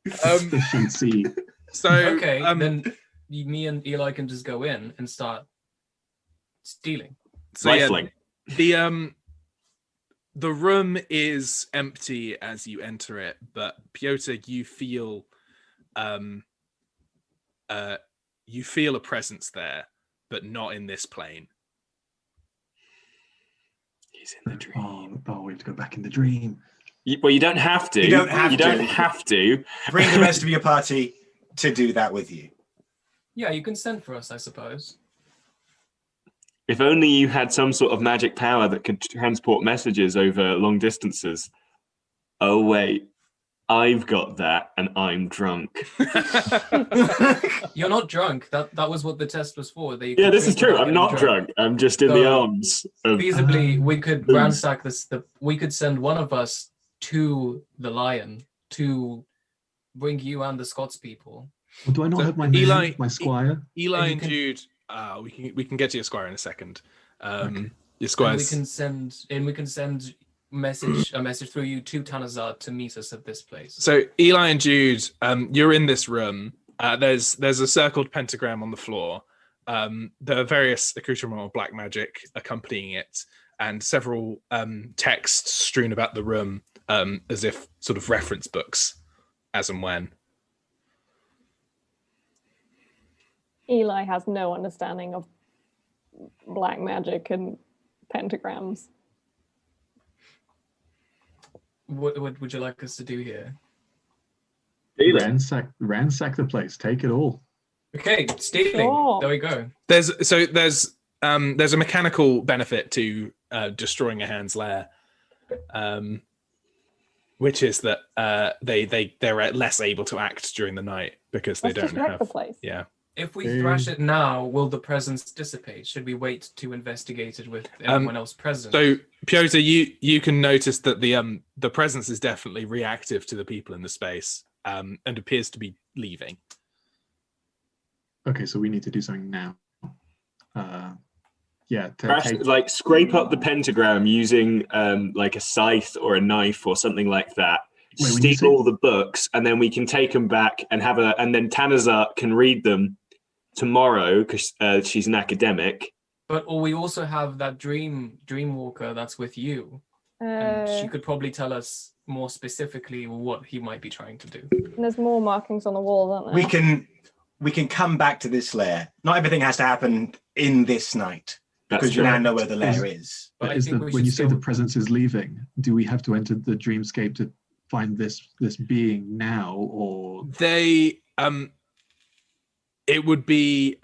Efficiency. So Okay, then me and Eli can just go in and start stealing. So Rifling. yeah, the room is empty as you enter it, but Piotyr, you feel a presence there, but not in this plane. He's in the dream. Oh, we have to go back in the dream. Well, you don't have to. You don't have to. Bring the rest of your party to do that with you. Yeah, you can send for us, I suppose. If only you had some sort of magic power that could transport messages over long distances. Oh, wait. I've got that, and I'm drunk. You're not drunk. That was what the test was for. Yeah, this is true. I'm not drunk. I'm just in the arms of... Feasibly, we could ransack this. We could send one of us to the Lion to bring you and the Scots people. Well, do I not So have my Eli- name, my squire? Eli and can- Jude, we can get to your squire in a second. Okay. Your And squire's we can send a message through you to Tanazart to meet us at this place. So Eli and Jude, you're in this room. There's a circled pentagram on the floor. There are various accoutrements of black magic accompanying it, and several texts strewn about the room, as if sort of reference books, as and when. Eli has no understanding of black magic and pentagrams. What would you like us to do here? Ransack the place. Take it all. Okay, stealing. Sure. There we go. There's a mechanical benefit to destroying a hand's lair, which is that they're less able to act during the night because they Let's just don't wreck have the place. yeah. If we thrash it now, will the presence dissipate? Should we wait to investigate it with everyone else present? So, Piotyr, you can notice that the presence is definitely reactive to the people in the space, and appears to be leaving. Okay, so we need to do something now. Like scrape up the pentagram using like a scythe or a knife or something like that. Steal all the books, and then we can take them back and and then Tanazart can read them tomorrow because she's an academic. But we also have that dreamwalker that's with you, and she could probably tell us more specifically what he might be trying to do. And there's more markings on the wall, aren't there? We can come back to this lair. Not everything has to happen in this night, because you now know where the lair is. But when you say the presence is leaving, do we have to enter the dreamscape to find this being now, or they it would be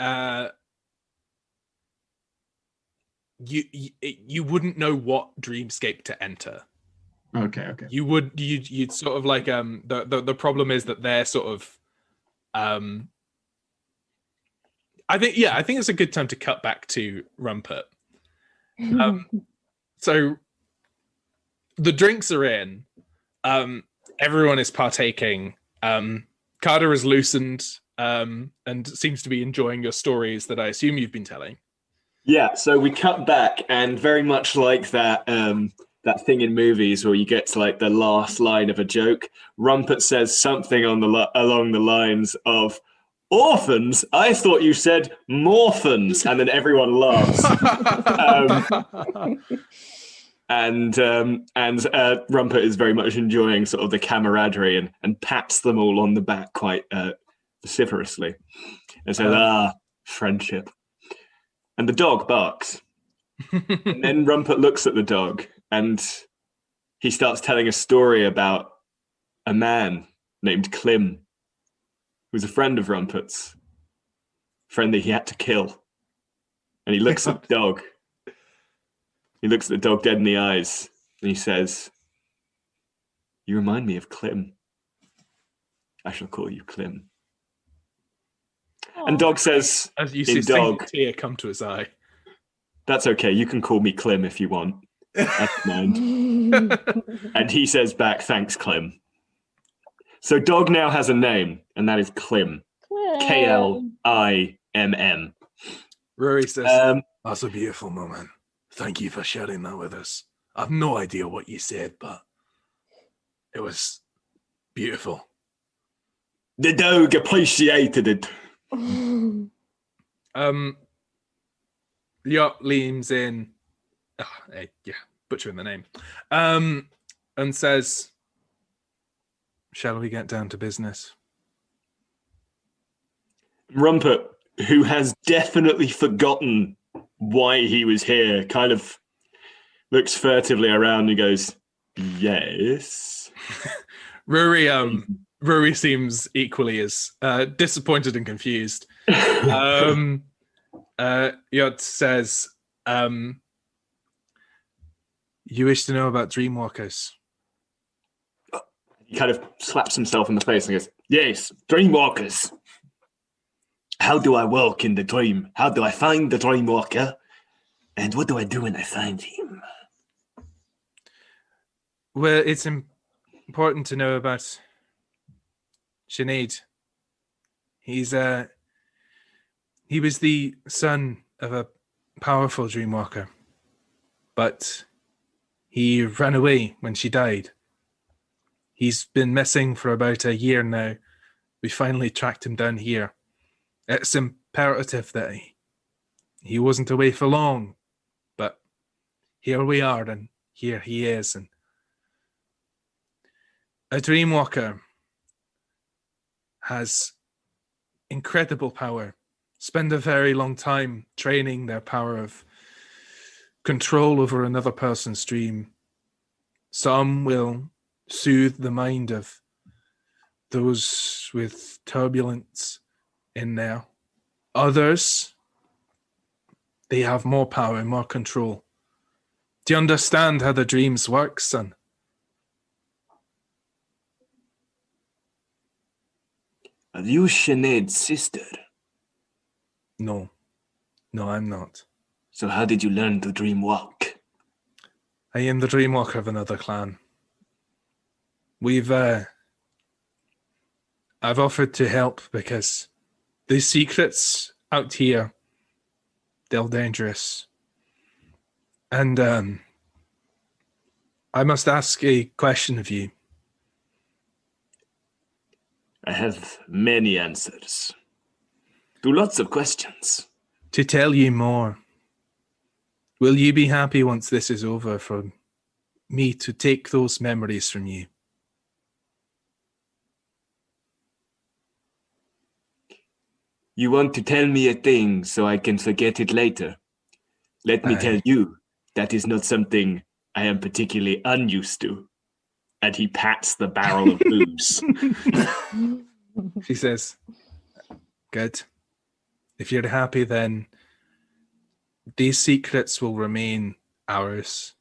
you wouldn't know what dreamscape to enter. Okay. You'd sort of like the problem is that they're sort of I think it's a good time to cut back to Rumpert. So the drinks are in. Everyone is partaking. Carter is loosened and seems to be enjoying your stories that I assume you've been telling. Yeah, so we cut back, and very much like that that thing in movies where you get to like the last line of a joke, Rumpert says something along the lines of, "Orphans? I thought you said morphans," and then everyone laughs. And Rumpert is very much enjoying sort of the camaraderie and pats them all on the back quite vociferously and says, friendship. And the dog barks. And then Rumpert looks at the dog and he starts telling a story about a man named Klim, who's a friend of Rumpert's, friend that he had to kill. And he looks at the dog. He looks at the dog dead in the eyes and he says, "You remind me of Klim. I shall call you Klim." And dog says, as you see a tear come to his eye, "That's okay. You can call me Klim if you want. That's mine." And he says back, "Thanks, Klim." So dog now has a name, and that is Klim. Klimm. Rory says, "That's a beautiful moment. Thank you for sharing that with us. I've no idea what you said, but it was beautiful." The dog appreciated it. Yacht leans in, butchering the name, and says, "Shall we get down to business?" Rumpert, who has definitely forgotten why he was here, kind of looks furtively around and goes, "Yes." Rory seems equally as disappointed and confused. Yacht says, "You wish to know about dreamwalkers?" He kind of slaps himself in the face and goes, "Yes, dreamwalkers. How do I walk in the dream? How do I find the dreamwalker? And what do I do when I find him?" Well, it's important to know about Sinead. He was the son of a powerful dreamwalker, but he ran away when she died. He's been missing for about a year now. We finally tracked him down here. It's imperative that he wasn't away for long, but here we are, and here he is. And a dreamwalker has incredible power. Spend a very long time training their power of control over another person's dream. Some will soothe the mind of those with turbulence in there. Others, they have more power, more control. Do you understand how the dreams work, son? Are you Sinead's sister? No. No, I'm not. So how did you learn to dream walk? I am the dreamwalker of another clan. I've offered to help because these secrets out here, they're dangerous. And I must ask a question of you. I have many answers to lots of questions. To tell you more, will you be happy once this is over for me to take those memories from you? You want to tell me a thing so I can forget it later? Let me tell you, that is not something I am particularly unused to. And he pats the barrel of booze. She says, good. If you're happy, then these secrets will remain ours.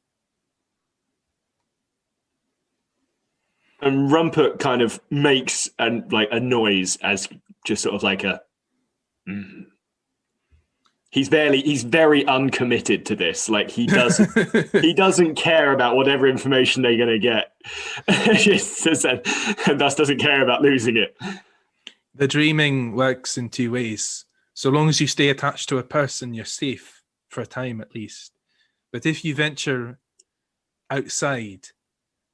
And Rumpert kind of makes a noise as just sort of like a... He's very uncommitted to this. Like he doesn't care about whatever information they're going to get. And thus doesn't care about losing it. The dreaming works in two ways. So long as you stay attached to a person, you're safe for a time at least. But if you venture outside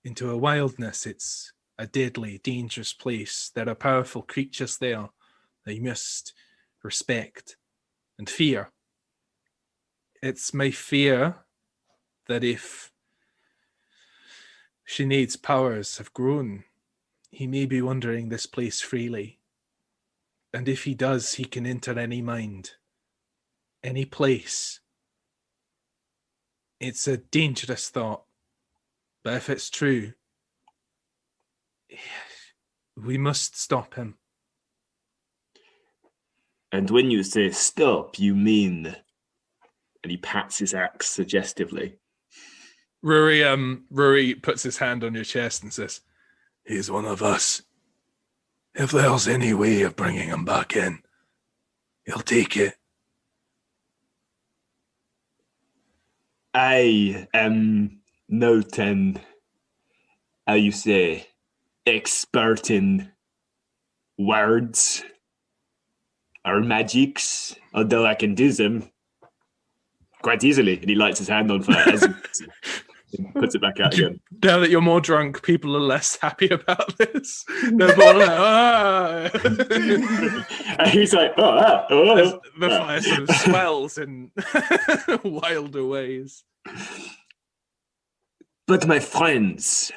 into a wilderness, it's a deadly, dangerous place. There are powerful creatures there that you must respect and fear. It's my fear that if Sinead's powers have grown, he may be wandering this place freely. And if he does, he can enter any mind, any place. It's a dangerous thought, but if it's true, we must stop him. And when you say stop, you mean... And he pats his axe suggestively. Rory puts his hand on your chest and says, he's one of us. If there's any way of bringing him back in, he'll take it. I am not an, how you say, expert in words or magics, although I can do them quite easily. And he lights his hand on fire as he puts it back out again. Now that you're more drunk, people are less happy about this. They're more like, ah. And he's like, oh. The fire sort of swells in wilder ways. But my friends,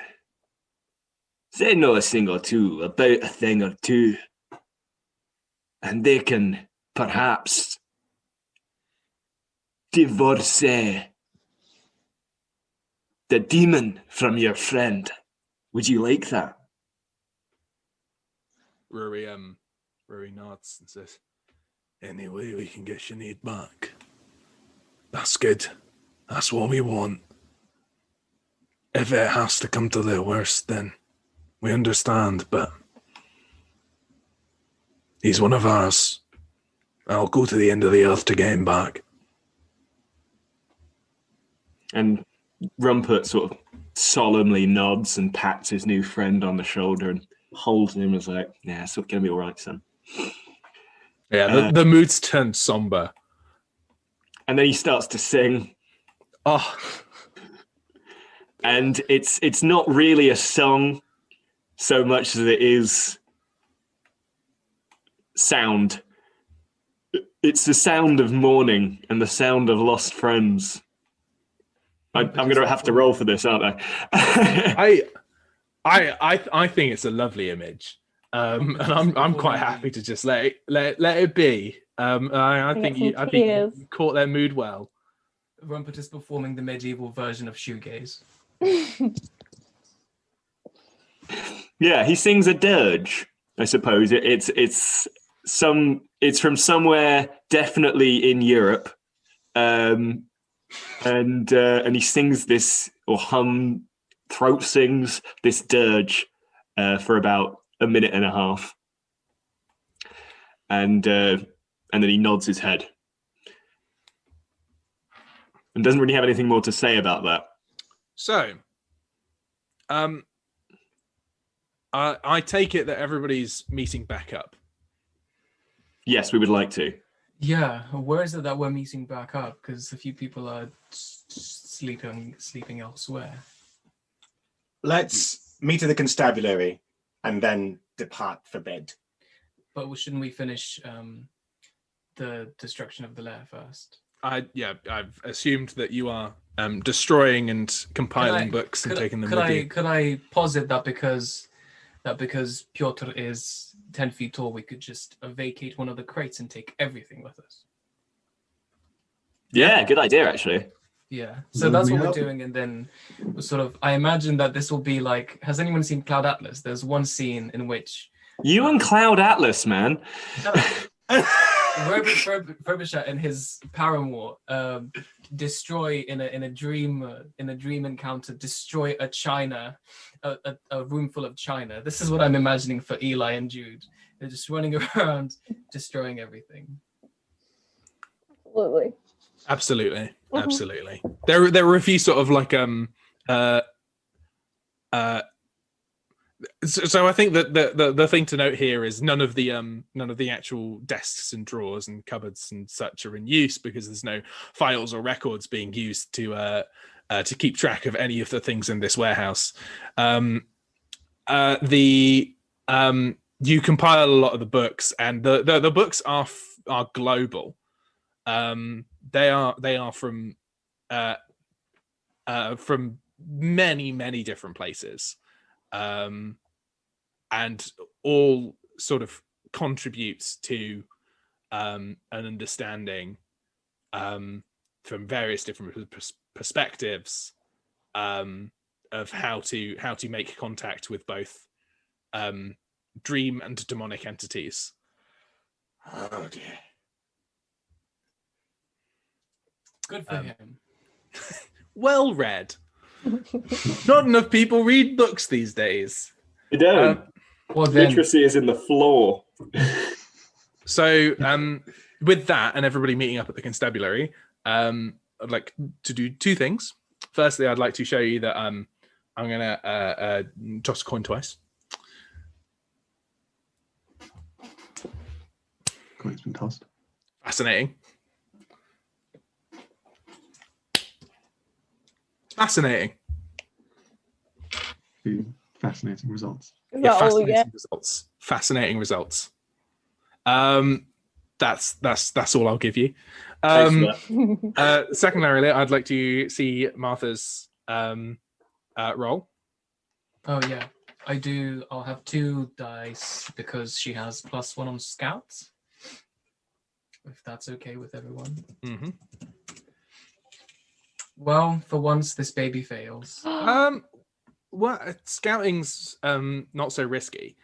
they know a thing or two about a thing or two. And they can perhaps divorce the demon from your friend. Would you like that? Rory nods and says, anyway, we can get Sinead back. That's good. That's what we want. If it has to come to the worst, then we understand, but he's one of ours. I'll go to the end of the earth to get him back. And Rumpert sort of solemnly nods and pats his new friend on the shoulder and holds him as like, yeah, it's going to be all right, son. Yeah, the mood's turned somber. And then he starts to sing. Oh. And it's not really a song so much as it is sound. It's the sound of mourning and the sound of lost friends. I'm going to have to roll for this, aren't I? I think it's a lovely image, and I'm quite happy to just let it be. I think you caught their mood well. Rumpert is performing the medieval version of shoegaze. Yeah, he sings a dirge, I suppose. It's from somewhere definitely in Europe, and he sings this or throat sings this dirge for about a minute and a half, and And then he nods his head. And doesn't really have anything more to say about that. So, I take it that everybody's meeting back up. Yes, we would like to. Yeah, where is it that we're meeting back up? Because a few people are sleeping elsewhere. Let's meet at the constabulary and then depart for bed. But shouldn't we finish the destruction of the lair first? I've assumed that you are destroying and compiling books and taking them with you. Could I posit that because Piotyr is 10 feet tall, we could just vacate one of the crates and take everything with us? Yeah, good idea, actually. Yeah, so that's what we're doing, and then sort of, I imagine that this will be like, has anyone seen Cloud Atlas? There's one scene in which... You and Cloud Atlas, man. Frobisher and his paramour destroy in a dream encounter, destroy a room full of china. This is what I'm imagining for Eli and Jude. They're just running around destroying everything. Absolutely. Absolutely. There were a few sort of like so I think that the thing to note here is none of the actual desks and drawers and cupboards and such are in use, because there's no files or records being used to keep track of any of the things in this warehouse. You compile a lot of the books, and the books are global. They are from many different places. And all sort of contributes to an understanding from various different perspectives of how to make contact with both dream and demonic entities. Oh dear. Good for him. Well read. Not enough people read books these days. You don't. Literacy is in the floor. So, with that and everybody meeting up at the constabulary, I'd like to do two things. Firstly, I'd like to show you that I'm going to toss a coin twice. Coin's been tossed. Fascinating. Fascinating. Fascinating results. Is that all we fascinating get? results. Fascinating results. That's all I'll give you. Secondarily, I'd like to see Martha's roll. Oh yeah, I do. I'll have 2 dice because she has +1 on scouts. If that's okay with everyone. Mm-hmm. Well, for once, this baby fails. Well, scouting's not so risky.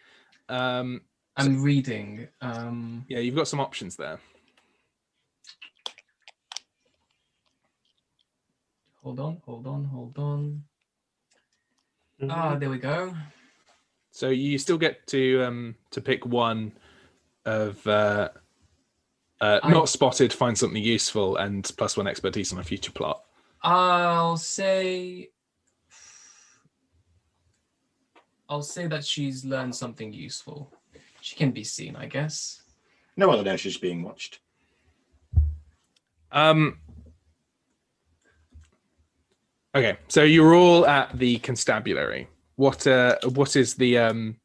I'm reading. Yeah, you've got some options there. Hold on. Ah, there we go. So you still get to pick one of not spotted, find something useful, and +1 expertise on a future plot. I'll say that she's learned something useful. She can be seen, I guess. No one knows she's being watched. Okay, so you're all at the constabulary. What is the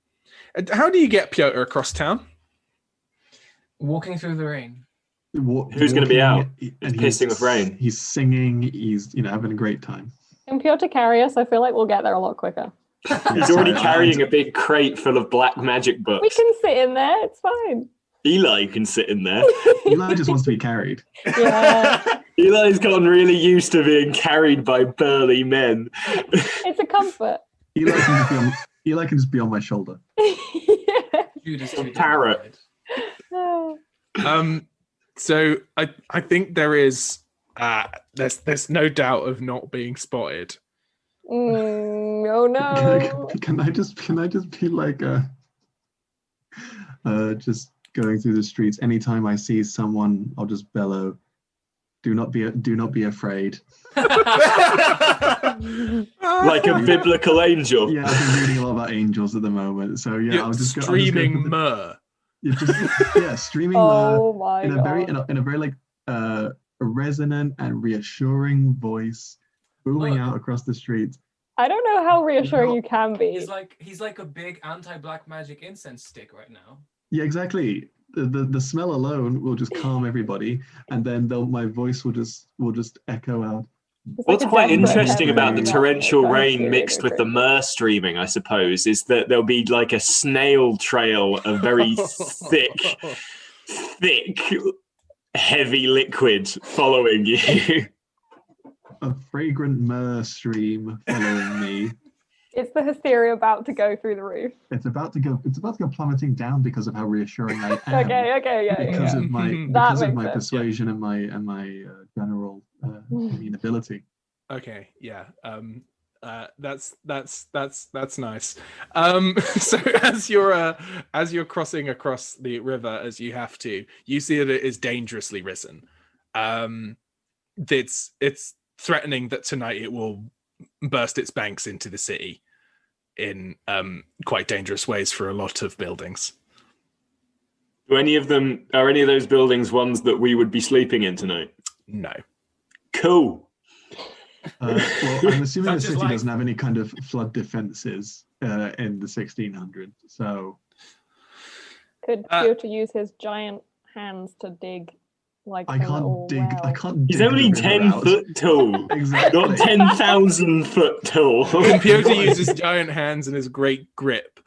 how do you get Piotyr across town? Walking through the rain. Who's going to be out? And Pissing with rain. He's singing. He's having a great time. Can Piotyr carry us? I feel like we'll get there a lot quicker. He's already carrying a big crate full of black magic books. We can sit in there. It's fine. Eli can sit in there. Eli just wants to be carried. Yeah. Eli's gotten really used to being carried by burly men. It's a comfort. Eli can just be on my shoulder. Yeah. Jude is A parrot. So I think there is there's no doubt of not being spotted. Oh no. Can I just be like just going through the streets. Anytime I see someone, I'll just bellow, do not be afraid. Like a biblical angel. Yeah, I've been reading a lot about angels at the moment. So yeah, You're streaming myrrh. Streaming Oh my in a god. very in a very like resonant and reassuring voice, booming out across the streets. I don't know how reassuring you can be. He's like a big anti-black magic incense stick right now. Yeah, exactly. The smell alone will just calm everybody, and then my voice will just echo out. What's quite interesting about the heaven. torrential Yeah, rain yeah, mixed yeah, with the myrrh streaming, I suppose, is that there'll be like a snail trail of very thick, heavy liquid following you. A fragrant myrrh stream following me. It's the hysteria about to go through the roof. It's about to go plummeting down because of how reassuring I am. Okay, yeah. Because yeah. of my That makes sense. persuasion and my general amenability. Okay, yeah. That's nice. So as you're crossing across the river as you have to, you see that it is dangerously risen. It's threatening that tonight it will burst its banks into the city in quite dangerous ways for a lot of buildings. Are any of those buildings ones that we would be sleeping in tonight? No. Cool. Well, I'm assuming the Such is city life. doesn't have any kind of flood defenses in the 1600s. So Could Piotyr use his giant hands to dig like I a can't little dig. well? I can't. He's dig only the river 10 out. foot tall, Exactly. not 10,000 foot tall. And Piotyr uses giant hands and his great grip.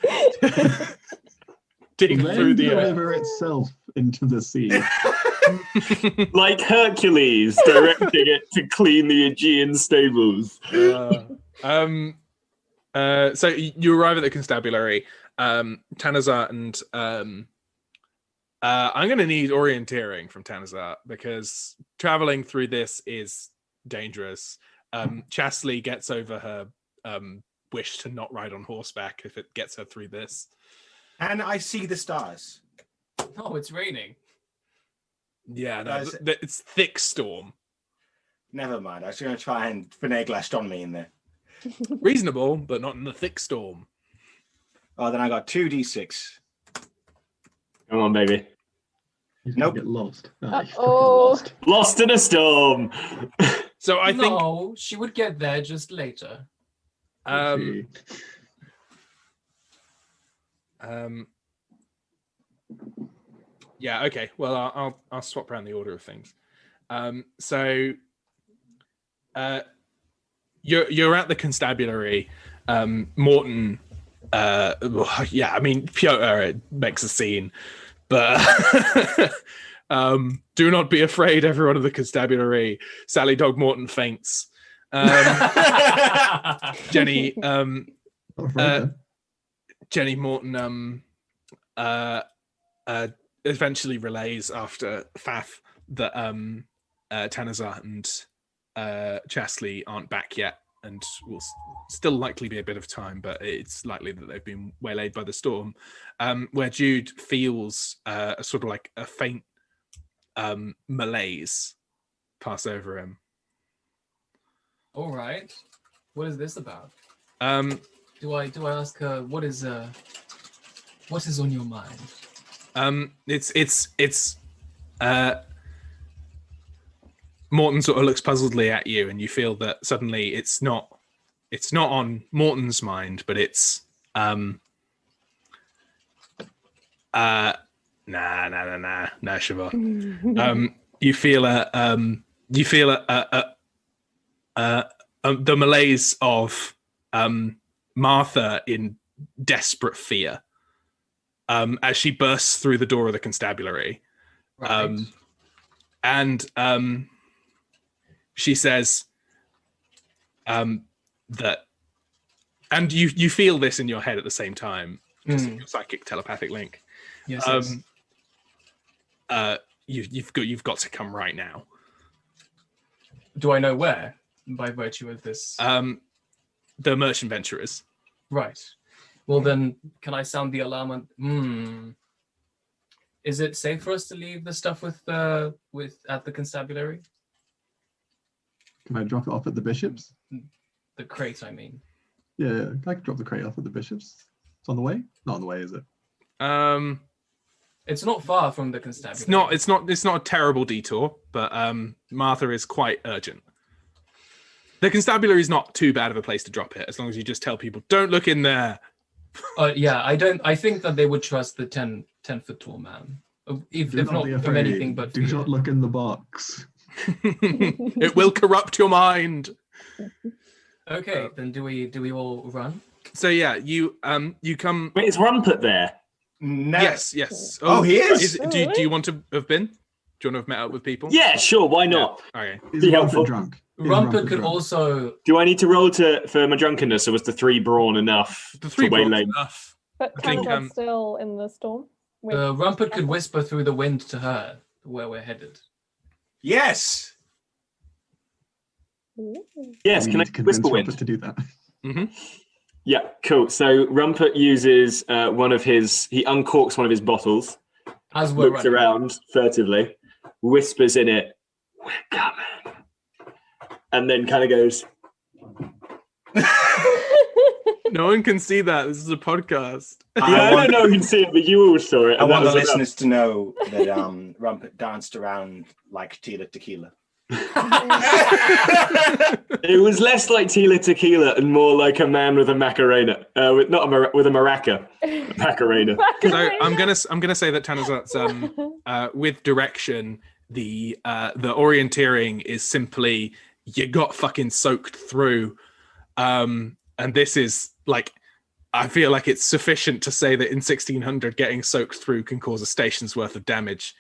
Dig Lend through the earth. river itself into the sea. Like Hercules directing it to clean the Aegean stables. So you arrive at the constabulary. Tanazart and I'm going to need orienteering from Tanazart because traveling through this is dangerous. Chasley gets over her wish to not ride on horseback if it gets her through this. And I see the stars. Oh, it's raining. Yeah, no, Guys- it's thick storm. Never mind. I was going to try and finagle astronomy in there. Reasonable, but not in the thick storm. Oh, then I got 2d6. Come on, baby. He's Nope. gonna get lost. Oh, he's fucking Uh-oh. lost. Lost in a storm. So I think No, she would get there just later. Gee. Yeah, okay. Well, I'll swap around the order of things. So you're at the constabulary. Morton, yeah, I mean Piotyr makes a scene, but do not be afraid, everyone of the constabulary. Sally Dog Morton faints. Jenny, Not afraid then. Jenny Morton eventually relays after Faff that Tanazart and Chasley aren't back yet and will still likely be a bit of time, but it's likely that they've been waylaid by the storm, where Jude feels a sort of like a faint malaise pass over him. All right. What is this about? Do I ask her what is on your mind? It's Morton sort of looks puzzledly at you, and you feel that suddenly it's not on Morton's mind, but it's nah, Siobhan. You feel the malaise of Martha in desperate fear as she bursts through the door of the constabulary. Right. And she says that, and you feel this in your head at the same time, just your psychic telepathic link. Yes. You've got to come right now. Do I know where by virtue of this? The merchant venturers. Right. Well, then, can I sound the alarm? Is it safe for us to leave the stuff with at the constabulary? Can I drop it off at the bishop's? The crate, I mean. Yeah, I can drop the crate off at the bishop's. It's on the way? Not on the way, is it? It's not far from the constabulary. It's not a terrible detour, but Martha is quite urgent. The constabulary is not too bad of a place to drop it, as long as you just tell people, don't look in there. Yeah, I think that they would trust the 10-foot tall man. If not from anything but do not look in the box. It will corrupt your mind. Okay, then do we all run? So yeah, you come. Wait, is Rumpert there? No. Yes. Oh, he is. Do you want to have been? Do you want to have met up with people? Yeah, sure. Why not? Yeah. Okay. Is Be Rumpert helpful. drunk? Is Rumpert could drunk? also. Do I need to roll for my drunkenness, or was the 3 brawn enough? The 3 to brought waylay? enough. But I think, Tanazart's still in the storm. Rumpert could whisper through the wind to her where we're headed. Yes. Yes, We can I need to convince whisper wind? Rumpert to do that. Mm-hmm. Yeah, cool. So Rumpert uses he uncorks one of his bottles, As we're looks running. around furtively, whispers in it, "We're coming," and then kind of goes, No one can see that. This is a podcast. "Yeah, I don't know who can see it, but you all saw it." I and want that the was enough." listeners to know that Rumpert danced around like Tequila. It was less like Tila Tequila and more like a man with a Macarena, with a maraca, a Macarena. So I'm gonna say that Tanazart's with direction. The orienteering is simply you got fucking soaked through, and this is like I feel like it's sufficient to say that in 1600 getting soaked through can cause a station's worth of damage.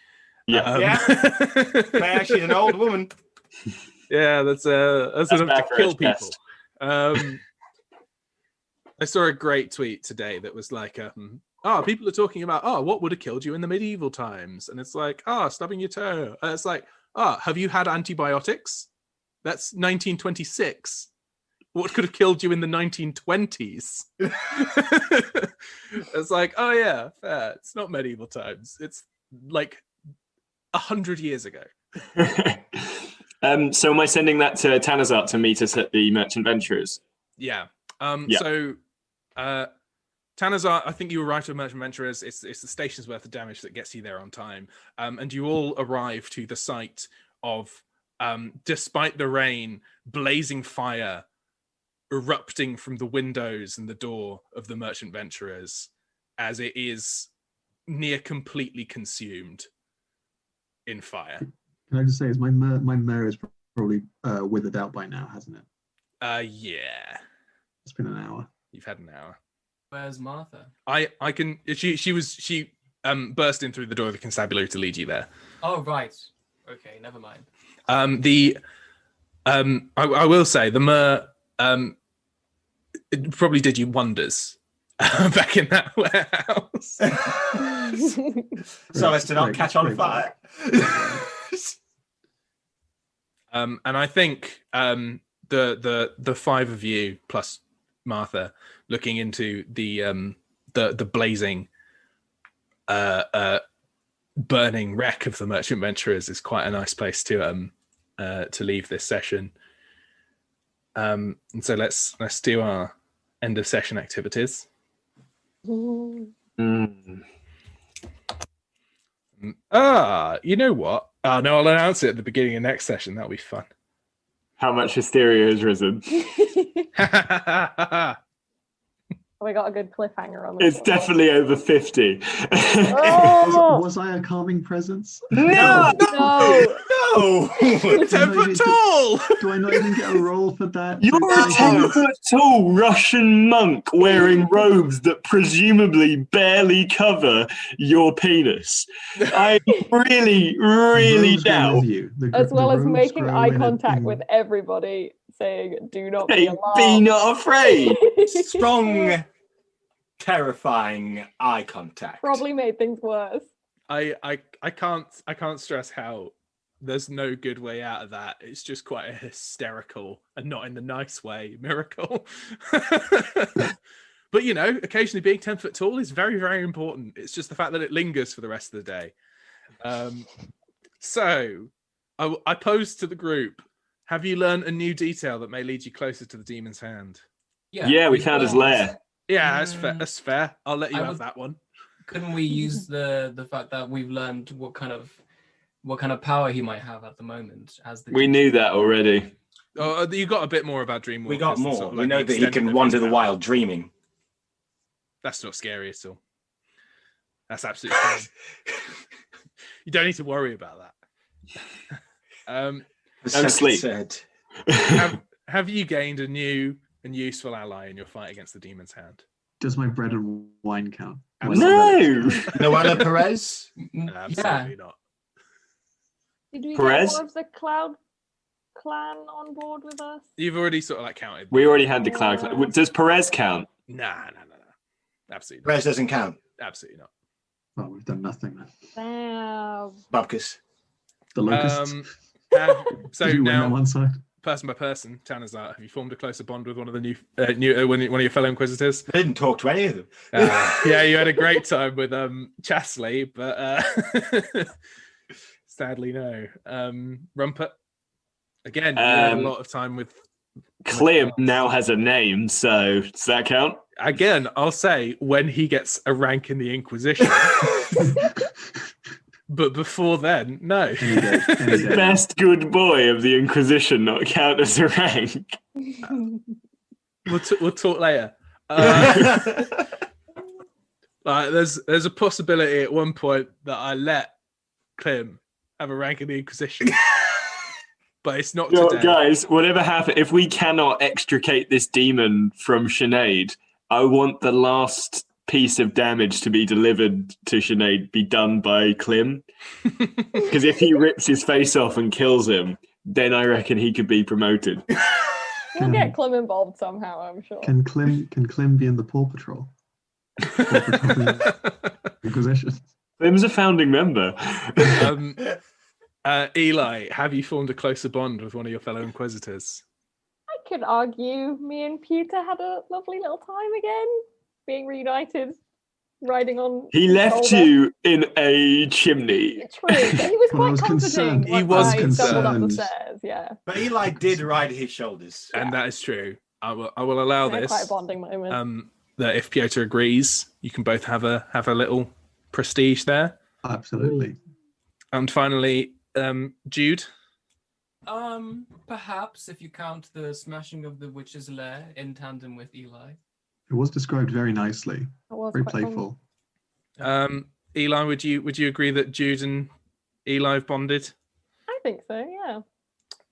Yeah. Claire, she's an old woman. Yeah, that's enough bad to for kill its people. best. I saw a great tweet today that was like, people are talking about, what would have killed you in the medieval times? And it's like, stubbing your toe. And it's like, have you had antibiotics? That's 1926. What could have killed you in the 1920s? It's like, oh yeah, fair. It's not medieval times. It's like 100 years ago. So am I sending that to Tanazart to meet us at the Merchant Venturers? Yeah. Yeah. So Tanazart, I think you were right with Merchant Venturers. It's the station's worth of damage that gets you there on time. And you all arrive to the site of, despite the rain, blazing fire erupting from the windows and the door of the Merchant Venturers as it is near completely consumed in fire. Can I just say, my mare is probably withered out by now, hasn't it? Yeah. It's been an hour. You've had an hour. Where's Martha? I can. She burst in through the door of the constabulary to lead you there. Oh right. Okay, never mind. I will say the mer it probably did you wonders back in that warehouse. So as to not catch on fire. And I think the 5 of you plus Martha looking into the blazing burning wreck of the Merchant Venturers is quite a nice place to leave this session. And so let's do our end of session activities. Mm. You know what? Oh no, I'll announce it at the beginning of next session. That'll be fun. How much hysteria has risen? We got a good cliffhanger on this. It's definitely over 50. Oh! Was I a calming presence? No! No. No. 10 foot tall. Do I not even get a roll for that? You're a 10-foot-tall Russian monk wearing robes that presumably barely cover your penis. I really, really Robes grow doubt. with you. As well the as robes making grow eye in a- contact in- with everybody, saying, "Do not be Hey, alarmed." be not afraid. Strong, terrifying eye contact. Probably made things worse. I can't stress how there's no good way out of that. It's just quite a hysterical and not in the nice way miracle. But occasionally being 10 foot tall is very, very important. It's just the fact that it lingers for the rest of the day. So I posed to the group, have you learned a new detail that may lead you closer to the demon's hand? Yeah, we found his lair. Yeah, that's fair. I'll let you have that one. Couldn't we use the fact that we've learned what kind of power he might have at the moment? We knew that already. Oh, you got a bit more about dreamwalking. We got more. We know that he can wander the wild dreaming. That's not scary at all. That's absolutely fine. You don't need to worry about that. Sleep. Have you gained a new and useful ally in your fight against the demon's hand? Does my bread and wine count? No. Noella Perez? Absolutely not. Did we Perez? get more of the Cloud clan on board with us? You've already sort of counted. We already had the cloud. Does Perez count? Nah. Absolutely not. Perez doesn't count. Absolutely not. Oh, we've done nothing then. Damn. Bubkus. The locusts. So Did you win now, on one side? person by person, Tanazart, have you formed a closer bond with one of the one of your fellow inquisitors? I didn't talk to any of them. Yeah, you had a great time with Chasley, but sadly no. Rumpert, again, you had a lot of time with Clem now has a name, so does that count? Again, I'll say when he gets a rank in the Inquisition. But before then, no. Best good boy of the Inquisition not count as a rank. We'll talk later. There's a possibility at one point that I let Clem have a rank in the Inquisition. But it's not today. Guys, whatever happens, if we cannot extricate this demon from Sinead, I want the last piece of damage to be delivered to Sinead be done by Clem. Because if he rips his face off and kills him, then I reckon he could be promoted. We'll get Clem involved somehow, I'm sure. Can Clem be in the Paw Patrol? Paw Patrol Inquisition. Clem's a founding member. Eli, have you formed a closer bond with one of your fellow Inquisitors? I could argue me and Piotyr had a lovely little time again, being reunited, riding on. He left shoulder. you in a chimney. True, but he was Well, I quite was comforting. concerned. He was I stumbled up the concerned. stairs. Yeah, But Eli did ride his shoulders. And that is true. I will allow yeah, this. quite a bonding moment. That if Piotyr agrees, you can both have a little prestige there. Absolutely. And finally, Jude. Perhaps if you count the smashing of the witch's lair in tandem with Eli. It was described very nicely. It was Very quite playful. Eli, would you agree that Jude and Eli have bonded? I think so. Yeah,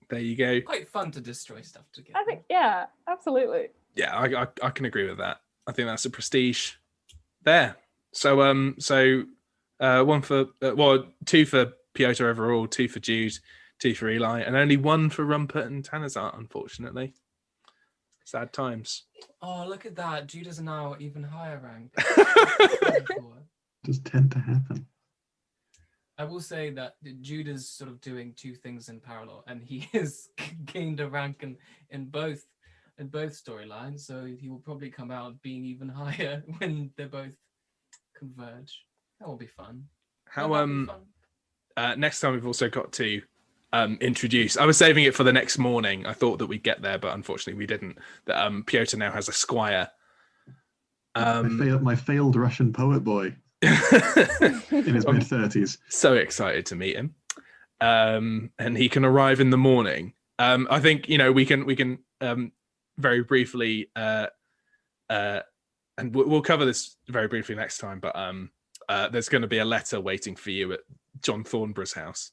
There you go. Quite fun to destroy stuff together. I think. Yeah, absolutely. Yeah, I can agree with that. I think that's a prestige there. So one for two for Piotyr overall, 2 for Jude, 2 for Eli, and only 1 for Rumpert and Tanazart, unfortunately. Sad times. Oh, look at that. Jude is now even higher rank. Just tend to happen. I will say that Jude is sort of doing 2 things in parallel, and he has gained a rank in both storylines, so he will probably come out being even higher when they both converge. That will be fun. Next time we've also got to introduce. I was saving it for the next morning. I thought that we'd get there, but unfortunately we didn't. That Piotyr now has a squire. My failed Russian poet boy in his mid-30s. So excited to meet him, and he can arrive in the morning. I think we can very briefly, and we'll cover this very briefly next time. But there's going to be a letter waiting for you at John Thornborough's house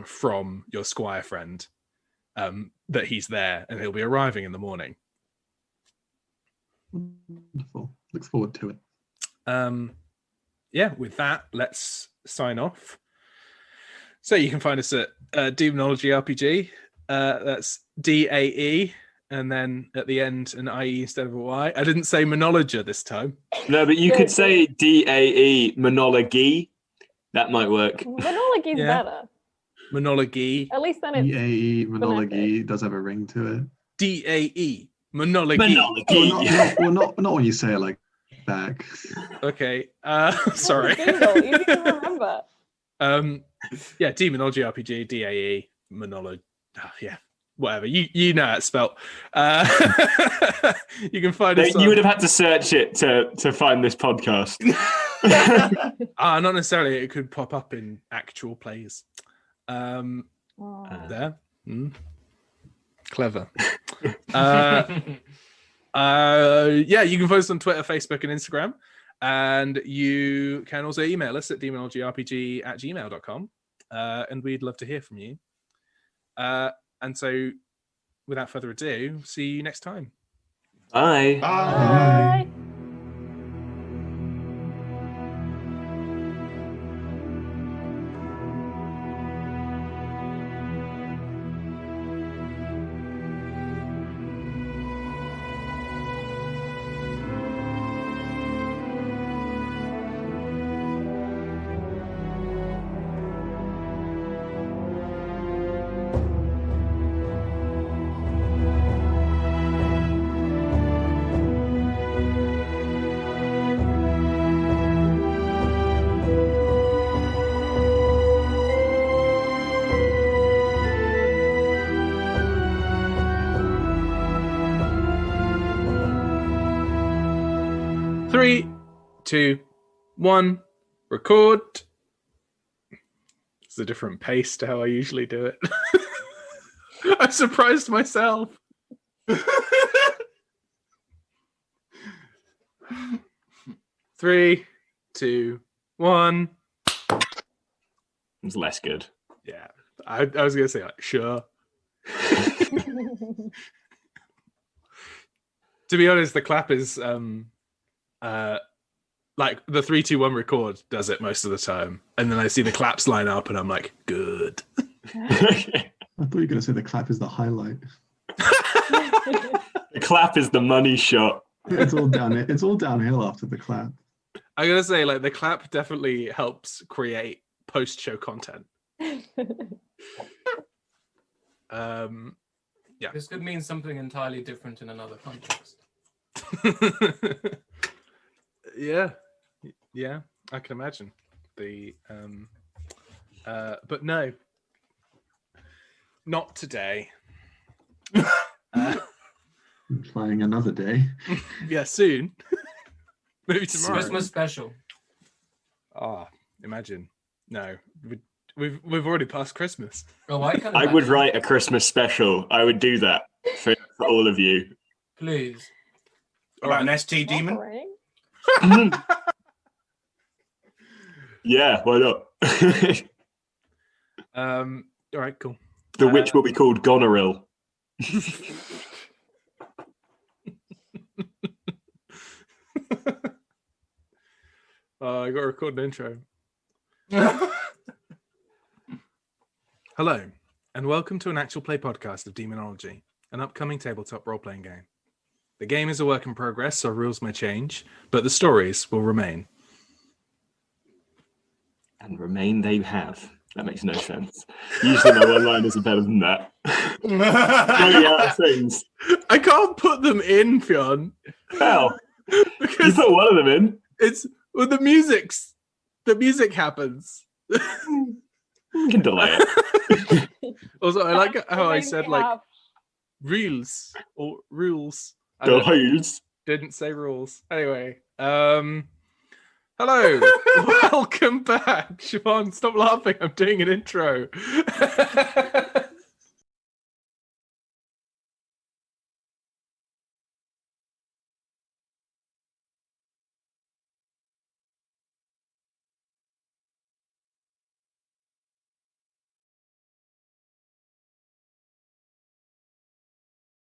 from your squire friend, that he's there and he'll be arriving in the morning. Wonderful. Looks forward to it. With that, let's sign off. So you can find us at Daemonologie RPG. That's DAE, and then at the end an IE instead of a Y. I didn't say monologia this time. No, but you could say DAE monologie. That might work. Monologie's better. Monologie. At least then it's EAE Monology does have a ring to it. DAE Monologie. Not when you say it like that. Okay. Sorry. Jingle, easy to remember. Yeah, Daemonologie RPG, DAE, Monology. Oh, yeah, whatever. You know how it's spelled. You can find us. You would have had to search it to find this podcast. Not necessarily. It could pop up in actual plays. There. Clever. Yeah, you can post on Twitter, Facebook, and Instagram. And you can also email us at daemonologyrpg@gmail.com. And we'd love to hear from you. And so, without further ado, see you next time. Bye. Bye. Three, 2, 1, record. It's a different pace to how I usually do it. I surprised myself. 3, 2, 1. It's less good. Yeah, I was gonna say like sure. To be honest, the clap is like the 3, 2, 1 record does it most of the time, and then I see the claps line up, and I'm like, good. Okay. I thought you were going to say the clap is the highlight. The clap is the money shot. It's all downhill after the clap. I'm gonna say like the clap definitely helps create post-show content. Yeah. This could mean something entirely different in another context. Yeah, I can imagine but no, not today. I'm flying another day. Yeah, soon. Maybe tomorrow. Christmas special. Imagine. No, we've already passed Christmas. Oh, I would write a Christmas special. I would do that for all of you. Please. About an ST demon? Yeah, why not? All right, cool. The witch will be called Goneril. I got to record an intro. Hello, and welcome to an actual play podcast of Daemonologie, an upcoming tabletop role-playing game. The game is a work in progress, so rules may change, but the stories will remain. And remain they have. That makes no sense. Usually my one-liners are better than that. Things. I can't put them in, Fionn. Hell, because you put one of them in. It's well, the music happens. We can delay it. Also, I like how I said like reels or rules. Rules. Didn't say rules. Anyway, hello, welcome back, Siobhan. Stop laughing. I'm doing an intro.